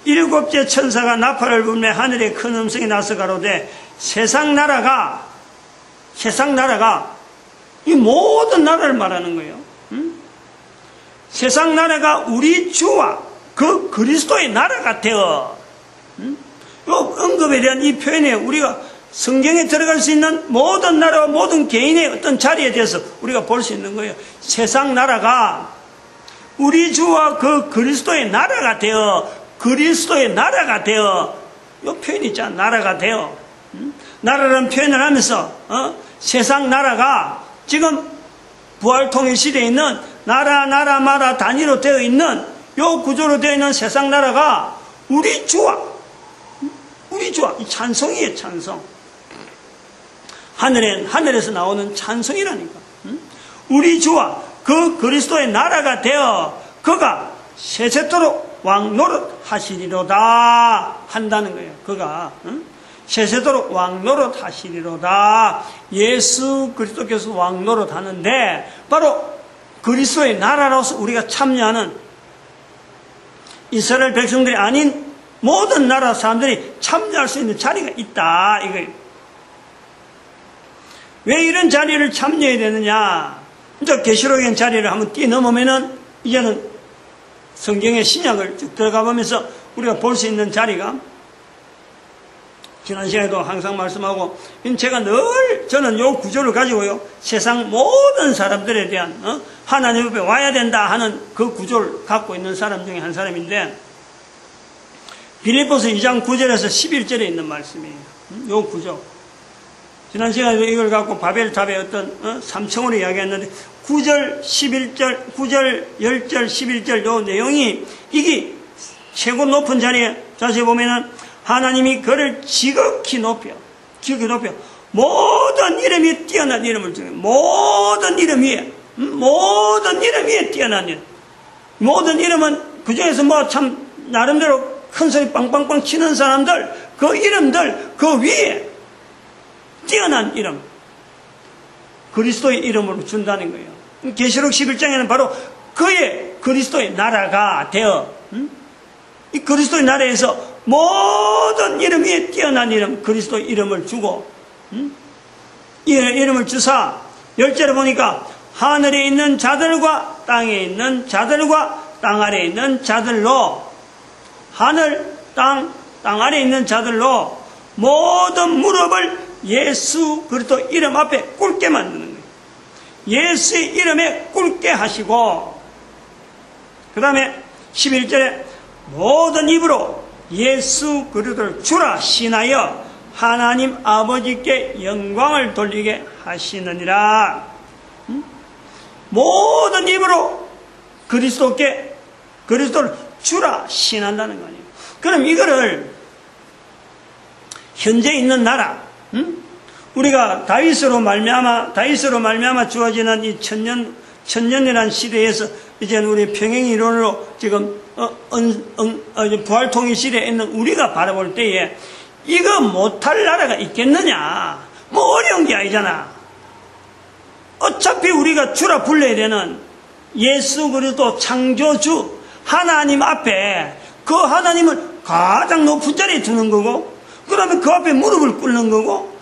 일곱째 천사가 나팔을 불며 하늘에 큰 음성이 나서 가로되 세상 나라가 이 모든 나라를 말하는 거예요. 세상 나라가 우리 주와 그 그리스도의 나라가 되어, 이 언급에 대한 이 표현에 우리가 성경에 들어갈 수 있는 모든 나라와 모든 개인의 어떤 자리에 대해서 우리가 볼 수 있는 거예요. 세상 나라가 우리 주와 그 그리스도의 나라가 되어, 그리스도의 나라가 되어, 이 표현이 있잖아. 나라가 되어. 나라라는 표현을 하면서 세상 나라가 지금 부활통일 시대에 있는 나라마다 단위로 되어 있는 요 구조로 되어 있는 세상 나라가 우리 주와 이 찬송이에요. 찬송. 하늘에서 나오는 찬송이라니까. 우리 주와 그 그리스도의 나라가 되어 그가 세세토록 왕노릇 하시리로다 한다는 거예요. 그가 세세토록 왕노릇 하시리로다. 예수 그리스도께서 왕노릇 하는데 바로 그리스도의 나라로서 우리가 참여하는 이스라엘 백성들이 아닌 모든 나라 사람들이 참여할 수 있는 자리가 있다 이거예요. 왜 이런 자리를 참여해야 되느냐? 이제 계시록에 있는 자리를 한번 뛰어넘으면은 이제는 성경의 신약을 쭉 들어가 보면서 우리가 볼 수 있는 자리가, 지난 시간에도 항상 말씀하고, 저는 요 구조를 가지고요, 세상 모든 사람들에 대한, 하나님 앞에 와야 된다 하는 그 구조를 갖고 있는 사람 중에 한 사람인데, 빌립보서 2장 9절에서 11절에 있는 말씀이에요. 요 구조. 지난 시간에도 이걸 갖고 바벨탑의 어떤 3층으로 이야기했는데 9절, 11절, 9절, 10절, 11절 요 내용이 이게 최고 높은 자리에 자세히 보면은 하나님이 그를 지극히 높여 모든 이름 위에 뛰어난 이름을 주는, 모든 이름 위에 뛰어난 이름. 모든 이름은 그중에서 참 나름대로 큰 소리 빵빵빵 치는 사람들, 그 이름들 그 위에 뛰어난 이름, 그리스도의 이름으로 준다는 거예요. 계시록 11장에는 바로 그의 그리스도의 나라가 되어, 이 그리스도의 나라에서 모든 이름 위에 뛰어난 이름, 그리스도의 이름을 주고, 이름을 주사 10절에 보니까 하늘에 있는 자들과 땅에 있는 자들과 땅 아래에 있는 자들로, 하늘, 땅 아래에 있는 자들로 모든 무릎을 예수 그리스도 이름 앞에 꿇게 만드는 거예요. 예수의 이름에 꿇게 하시고, 그 다음에 11절에 모든 입으로 예수 그리스도를 주라 신하여 하나님 아버지께 영광을 돌리게 하시느니라. 모든 입으로 그리스도를 주라 신한다는 거 아니에요. 그럼 이거를 현재 있는 나라, 우리가 다윗으로 말미암아 주어지는 이 천년이라는 시대에서 이제는 우리 평행 이론으로 지금 부활통일 시대에 있는 우리가 바라볼 때에 이거 못할 나라가 있겠느냐? 뭐 어려운 게 아니잖아. 어차피 우리가 주라 불러야 되는 예수 그리스도 창조주 하나님 앞에 그 하나님을 가장 높은 자리에 두는 거고, 그러면 그 앞에 무릎을 꿇는 거고,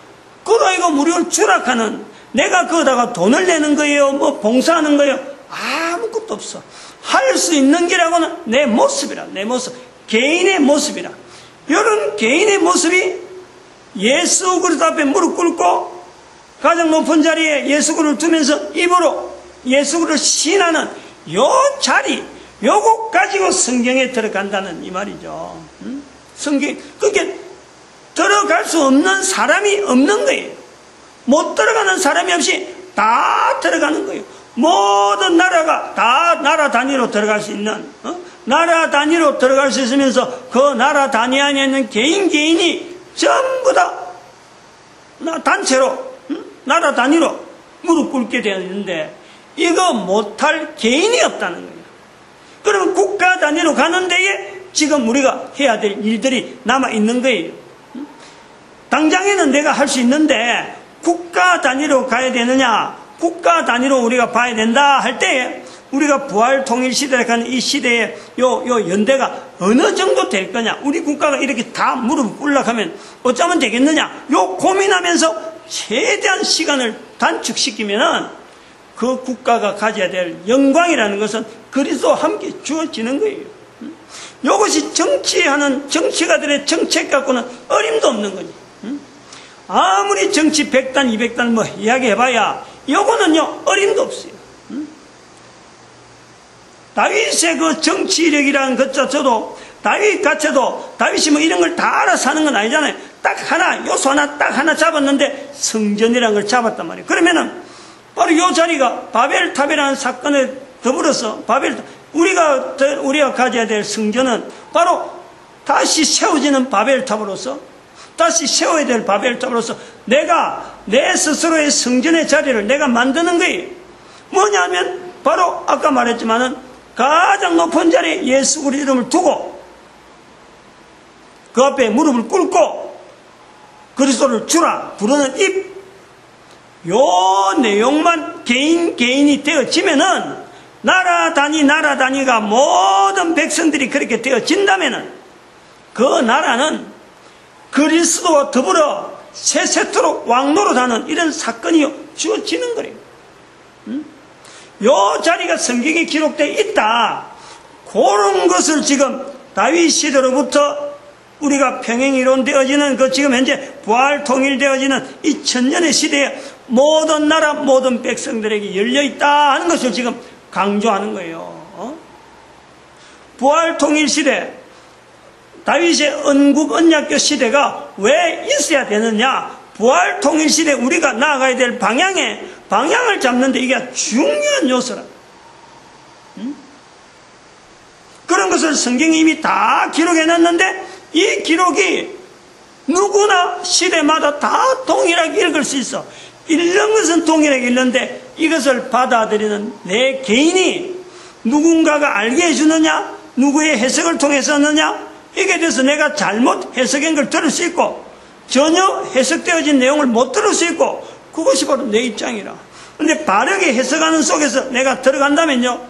그러니까 우리를 주락하는, 내가 거기다가 돈을 내는 거예요, 뭐 봉사하는 거예요, 아무것도 없어. 할 수 있는 게라고는 내 모습이라, 내 모습, 개인의 모습이라. 이런 개인의 모습이 예수 그리스도 앞에 무릎 꿇고 가장 높은 자리에 예수 그리스도를 두면서 입으로 예수 그리스도를 신하는 요 자리, 요거 가지고 성경에 들어간다는 이 말이죠. 성경, 그게 들어갈 수 없는 사람이 없는 거예요. 못 들어가는 사람이 없이 다 들어가는 거예요. 모든 나라가 다 나라 단위로 들어갈 수 있는, 나라 단위로 들어갈 수 있으면서 그 나라 단위 안에 있는 개인이 전부 다 단체로, 나라 단위로 무릎 꿇게 되어 있는데, 이거 못할 개인이 없다는 거예요. 그러면 국가 단위로 가는 데에 지금 우리가 해야 될 일들이 남아 있는 거예요. 당장에는 내가 할 수 있는데 국가 단위로 가야 되느냐, 국가 단위로 우리가 봐야 된다 할 때에 우리가 부활 통일 시대에 가는 이 시대에 요 연대가 어느 정도 될 거냐, 우리 국가가 이렇게 다 무릎 꿇락하면 어쩌면 되겠느냐, 요 고민하면서 최대한 시간을 단축시키면은 그 국가가 가져야 될 영광이라는 것은 그리스도와 함께 주어지는 거예요. 이것이 정치하는 정치가들의 정책 갖고는 어림도 없는 거지. 아무리 정치 100단 200단 뭐 이야기해봐야 요거는요 어림도 없어요. 다윗의 그 정치력이라는 것 자체도, 다윗 자체도, 다윗이 뭐 이런 걸 다 알아서 하는 건 아니잖아요. 딱 하나, 요소 하나 딱 하나 잡았는데 성전이라는 걸 잡았단 말이에요. 그러면은 바로 요 자리가 바벨탑이라는 사건에 더불어서 우리가 가져야 될 성전은 바로 다시 세워지는 바벨탑으로서, 다시 세워야 될 바벨탑으로서 내가 내 스스로의 성전의 자리를 내가 만드는 거예요. 뭐냐면 바로 아까 말했지만은 가장 높은 자리에 예수 그리스도 이름을 두고 그 앞에 무릎을 꿇고 그리스도를 주라 부르는 입, 요 내용만 개인이 되어지면은 나라 단위가 모든 백성들이 그렇게 되어진다면은 그 나라는 그리스도와 더불어 세세토록 왕노릇하는 이런 사건이 주어지는 거예요. 요 자리가 성경에 기록되어 있다. 그런 것을 지금 다윗 시대로부터 우리가 평행이론 되어지는 그 지금 현재 부활 통일되어지는 이 천년의 시대에 모든 나라 모든 백성들에게 열려있다 하는 것을 지금 강조하는 거예요. 부활 통일 시대, 다윗의 언국 언약교 시대가 왜 있어야 되느냐, 부활 통일 시대 우리가 나아가야 될 방향을 잡는데 이게 중요한 요소라. 그런 것을 성경이 이미 다 기록해놨는데 이 기록이 누구나 시대마다 다 동일하게 읽을 수 있어. 읽는 것은 동일하게 읽는데 이것을 받아들이는 내 개인이 누군가가 알게 해주느냐, 누구의 해석을 통해서 하느냐, 이게 대해서 내가 잘못 해석한 걸 들을 수 있고 전혀 해석되어진 내용을 못 들을 수 있고, 그것이 바로 내 입장이라. 그런데 바르게 해석하는 속에서 내가 들어간다면요,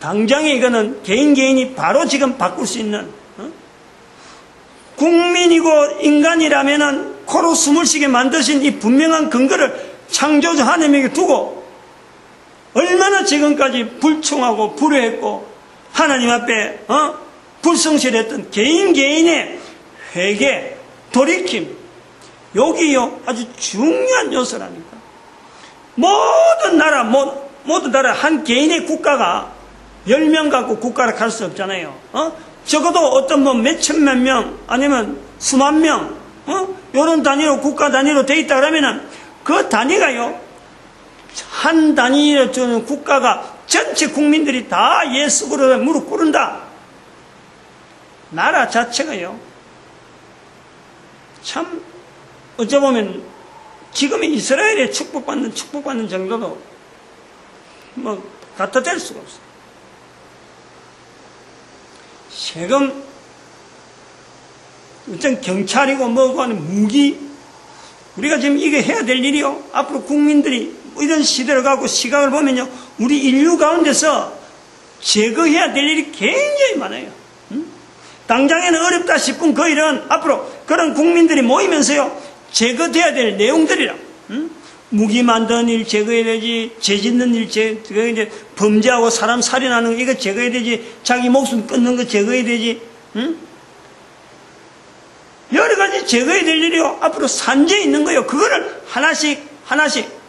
당장에 이거는 개인이 바로 지금 바꿀 수 있는, 국민이고 인간이라면은 코로 숨을 쉬게 만드신 이 분명한 근거를 창조주 하나님에게 두고 얼마나 지금까지 불충하고 불효했고 하나님 앞에 불성실했던 개인의 회개, 돌이킴, 여기요 아주 중요한 요소라니까. 모든 나라 한 개인의 국가가 10명 갖고 국가를 갈 수 없잖아요. 적어도 어떤 몇천만 명 아니면 수만 명 이런 단위로 국가 단위로 돼 있다 그러면은 그 단위가요 한 단위로 주는 국가가 전체 국민들이 다 예수 그리스도에 무릎 꿇는다. 나라 자체가요 참 어쩌보면 지금의 이스라엘에 축복받는 정도도 갖다 댈 수가 없어요. 세금, 어떤 경찰이고 뭐고 하는 무기, 우리가 지금 이게 해야 될 일이요. 앞으로 국민들이 이런 시대를 갖고 시각을 보면요, 우리 인류 가운데서 제거해야 될 일이 굉장히 많아요. 당장에는 어렵다 싶은 그 일은 앞으로 그런 국민들이 모이면서요, 제거돼야 될 내용들이라. 무기 만드는 일 제거해야 되지, 죄 짓는 일 제거해야 되지, 범죄하고 사람 살인하는 거 이거 제거해야 되지, 자기 목숨 끊는 거 제거해야 되지, 여러 가지 제거해야 될 일이요. 앞으로 산재에 있는 거예요. 그거를 하나씩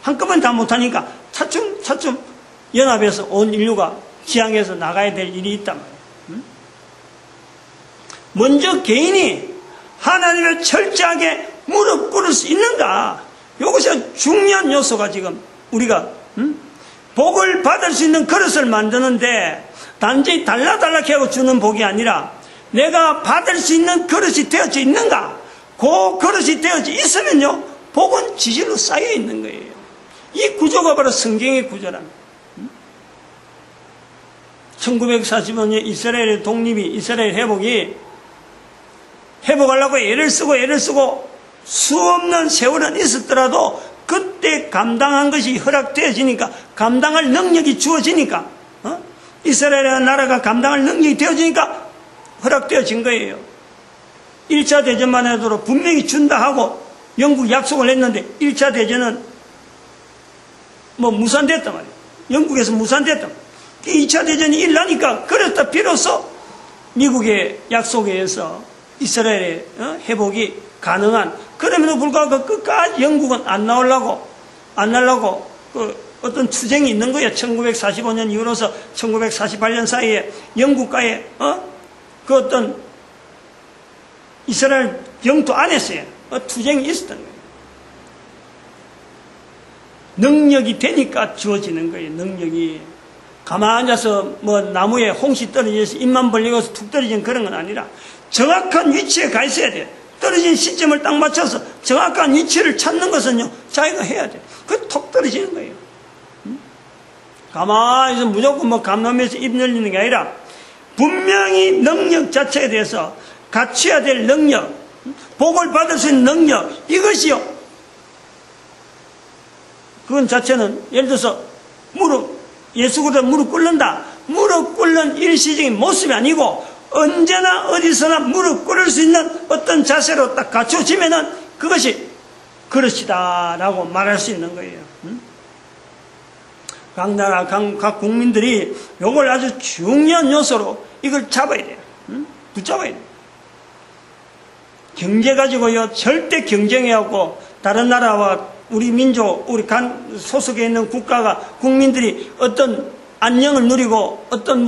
한꺼번에 다 못하니까 차츰 연합해서 온 인류가 지향해서 나가야 될 일이 있단 말이에요. 먼저 개인이 하나님을 철저하게 무릎 꿇을 수 있는가? 이것이 중요한 요소가 지금 우리가 복을 받을 수 있는 그릇을 만드는데 단지 달라달라게 하고 주는 복이 아니라 내가 받을 수 있는 그릇이 되어져 있는가? 그 그릇이 되어져 있으면요 복은 지질로 쌓여 있는 거예요. 이 구조가 바로 성경의 구조랍니다. 1945년 이스라엘의 독립이, 이스라엘 회복하려고 애를 쓰고 수없는 세월은 있었더라도 그때 감당한 것이 허락되어지니까, 감당할 능력이 주어지니까, 이스라엘 나라가 감당할 능력이 되어지니까 허락되어진 거예요. 1차 대전만 해도 분명히 준다 하고 영국 약속을 했는데 1차 대전은 무산됐단 말이에요. 영국에서 무산됐단 말이에요. 2차 대전이 일나니까 그랬다 비로소 미국의 약속에 의해서 이스라엘의 회복이 가능한, 그럼에도 불구하고 끝까지 영국은 안 나오려고 어떤 투쟁이 있는 거예요. 1945년 이후로서 1948년 사이에 영국과의 그 어떤 이스라엘 영토 안에서의 투쟁이 있었던 거예요. 능력이 되니까 주어지는 거예요. 능력이 가만히 앉아서 나무에 홍시 떨어져서 입만 벌리고 툭 떨어지는 그런 건 아니라 정확한 위치에 가 있어야 돼요. 떨어진 시점을 딱 맞춰서 정확한 위치를 찾는 것은요 자기가 해야 돼요. 그게 톡 떨어지는 거예요. 가만히 있어 무조건 감남에서 입 열리는 게 아니라 분명히 능력 자체에 대해서 갖춰야 될 능력, 복을 받을 수 있는 능력, 이것이요 그건 자체는 예를 들어서 예수 그리스도 무릎 꿇는다, 무릎 꿇는 일시적인 모습이 아니고 언제나 어디서나 무릎 꿇을 수 있는 어떤 자세로 딱 갖춰지면은 그것이 그릇이다라고 말할 수 있는 거예요. 각 나라, 각 국민들이 이걸 아주 중요한 요소로 이걸 잡아야 돼요. 붙잡아야 돼요. 경제 가지고요 절대 경쟁해갖고 다른 나라와 우리 민족, 우리 소속에 있는 국민들이 어떤 안녕을 누리고 어떤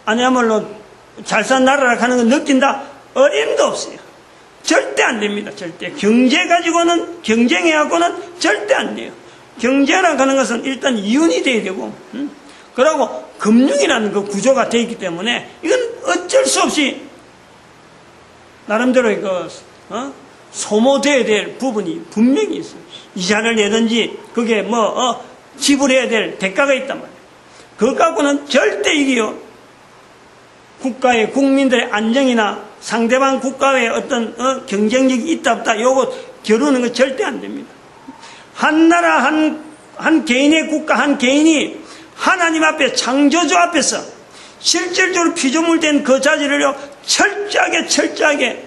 아니야말로 잘 산 나라라 하는 걸 느낀다? 어림도 없어요. 절대 안 됩니다. 절대. 경제 가지고는, 경쟁해갖고는 절대 안 돼요. 경제라고 하는 것은 일단 이윤이 돼야 되고, 그러고 금융이라는 그 구조가 되어 있기 때문에 이건 어쩔 수 없이 나름대로의 소모돼야 될 부분이 분명히 있어요. 이자를 내든지 그게 지불해야 될 대가가 있단 말이에요. 그것 갖고는 절대 이게요 국가의 국민들의 안정이나 상대방 국가의 어떤 경쟁력이 있다 없다 요거 겨루는 거 절대 안 됩니다. 한 나라 한 개인의 국가 한 개인이 하나님 앞에 창조주 앞에서 실질적으로 피조물된 그 자질을요 철저하게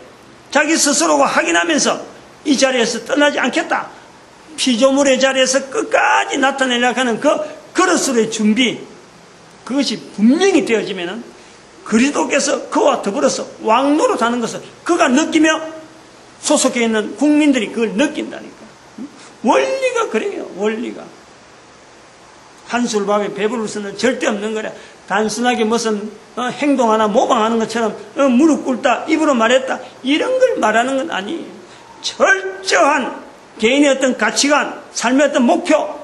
자기 스스로가 확인하면서 이 자리에서 떠나지 않겠다. 피조물의 자리에서 끝까지 나타내려고 하는 그 그릇으로의 준비, 그것이 분명히 되어지면은 그리스도께서 그와 더불어서 왕노릇하는 것을 그가 느끼며 소속해 있는 국민들이 그걸 느낀다니까. 원리가 그래요. 원리가. 한술밥에 배부를 수는 절대 없는 거래. 단순하게 무슨 행동 하나 모방하는 것처럼 무릎 꿇다 입으로 말했다 이런 걸 말하는 건 아니에요. 철저한 개인의 어떤 가치관, 삶의 어떤 목표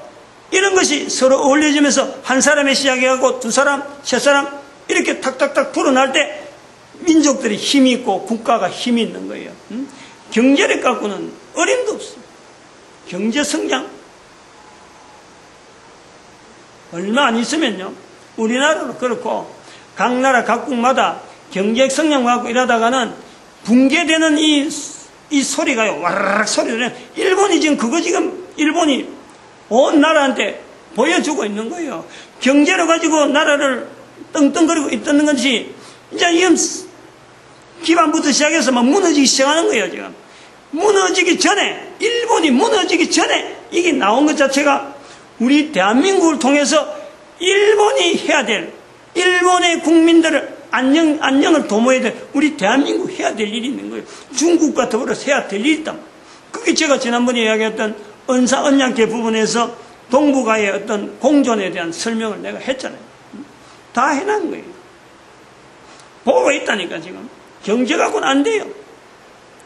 이런 것이 서로 어울려지면서 한 사람이 시작해가고 두 사람, 세 사람 이렇게 탁탁탁 불어날 때 민족들이 힘이 있고 국가가 힘이 있는 거예요. 경제력 갖고는 어림도 없어요. 경제 성장 얼마 안 있으면요. 우리나라도 그렇고 각 나라 각국마다 경제 성장 갖고 이러다가는 붕괴되는 이 소리가요. 와르르 소리 들려요. 일본이 지금 일본이 온 나라한테 보여주고 있는 거예요. 경제로 가지고 나라를 떵떵거리고 있던 것이 이제 이건 기반부터 시작해서 막 무너지기 시작하는 거예요. 지금 무너지기 전에 일본이 무너지기 전에 이게 나온 것 자체가 우리 대한민국을 통해서 일본이 해야 될 일본의 국민들을 안녕을 도모해야 될 우리 대한민국 해야 될 일이 있는 거예요. 중국과 더불어서 해야 될 일이 있다. 그게 제가 지난번에 이야기했던 은사 언약계 부분에서 동북아의 어떤 공존에 대한 설명을 내가 했잖아요. 다 해놓은 거예요. 보고 있다니까 지금. 경제 갖고는 안 돼요.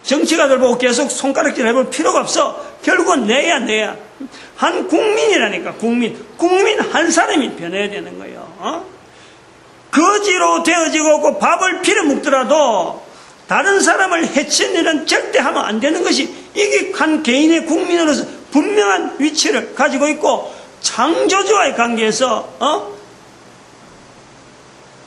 정치가들 보고 계속 손가락질 해볼 필요가 없어. 결국은 내야. 한 국민이라니까. 국민 한 사람이 변해야 되는 거예요. 거지로 되어지고 그 밥을 빌어먹더라도 다른 사람을 해치는 일은 절대 하면 안 되는 것이 이게 한 개인의 국민으로서 분명한 위치를 가지고 있고 창조주와의 관계에서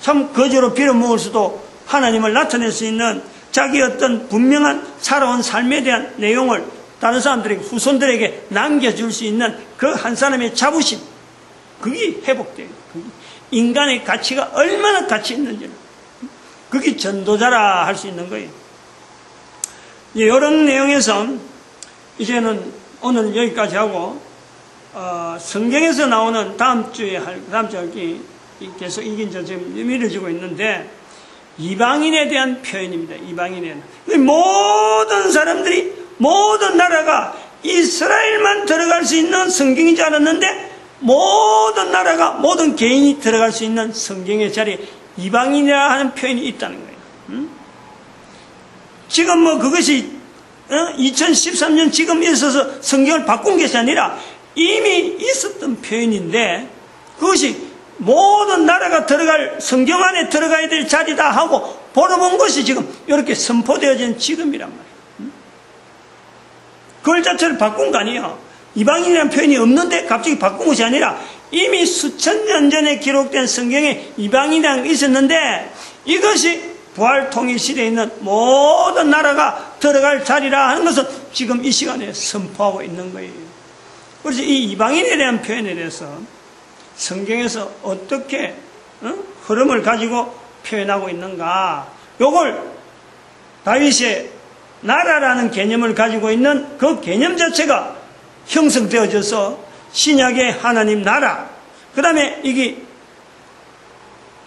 참 거지로 빌어먹을 수도 하나님을 나타낼 수 있는 자기 어떤 분명한 살아온 삶에 대한 내용을 다른 사람들에게 후손들에게 남겨줄 수 있는 그 한 사람의 자부심 그게 회복돼요. 인간의 가치가 얼마나 가치 있는지를 그게 전도자라 할 수 있는 거예요. 이런 내용에서 이제는 오늘 여기까지 하고 성경에서 나오는 다음 주에 할 게 계속 이게 이제 지금 미뤄지고 있는데 이방인에 대한 표현입니다. 이방인에 대한 모든 사람들이 모든 나라가 이스라엘만 들어갈 수 있는 성경인 줄 알았는데 모든 나라가 모든 개인이 들어갈 수 있는 성경의 자리에 이방인이라 하는 표현이 있다는 거예요. 지금 뭐 그것이 2013년 지금 있어서 성경을 바꾼 것이 아니라 이미 있었던 표현인데 그것이 모든 나라가 들어갈 성경 안에 들어가야 될 자리다 하고 벌어본 것이 지금 이렇게 선포되어진 지금이란 말이에요. 그걸 자체를 바꾼 거 아니에요. 이방인이라는 표현이 없는데 갑자기 바꾼 것이 아니라 이미 수천 년 전에 기록된 성경에 이방인이라는 게 있었는데 이것이 부활 통일 시대에 있는 모든 나라가 들어갈 자리라 하는 것은 지금 이 시간에 선포하고 있는 거예요. 그래서 이 이방인에 대한 표현에 대해서 성경에서 어떻게 흐름을 가지고 표현하고 있는가 요걸 다윗의 나라라는 개념을 가지고 있는 그 개념 자체가 형성되어져서 신약의 하나님 나라 그 다음에 이게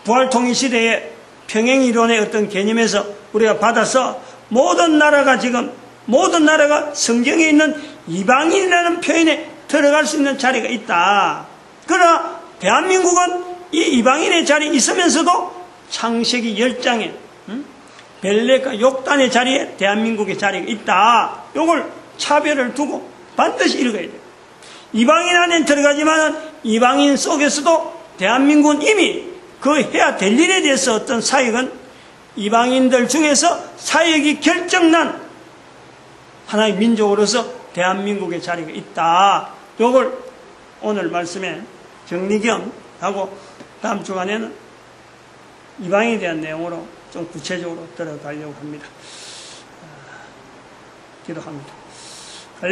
부활통일 시대의 평행이론의 어떤 개념에서 우리가 받아서 모든 나라가 성경에 있는 이방인이라는 표현에 들어갈 수 있는 자리가 있다. 그러나 대한민국은 이 이방인의 자리에 있으면서도 창세기 10장에 벨렉과 욕단의 자리에 대한민국의 자리가 있다. 이걸 차별을 두고 반드시 읽어야 돼요. 이방인 안에 들어가지만 이방인 속에서도 대한민국은 이미 그 해야 될 일에 대해서 어떤 사역은 이방인들 중에서 사역이 결정난 하나의 민족으로서 대한민국의 자리가 있다. 이걸 오늘 말씀에 정리 겸 하고 다음 주간에는 이방인에 대한 내용으로 좀 구체적으로 들어가려고 합니다. 기도합니다.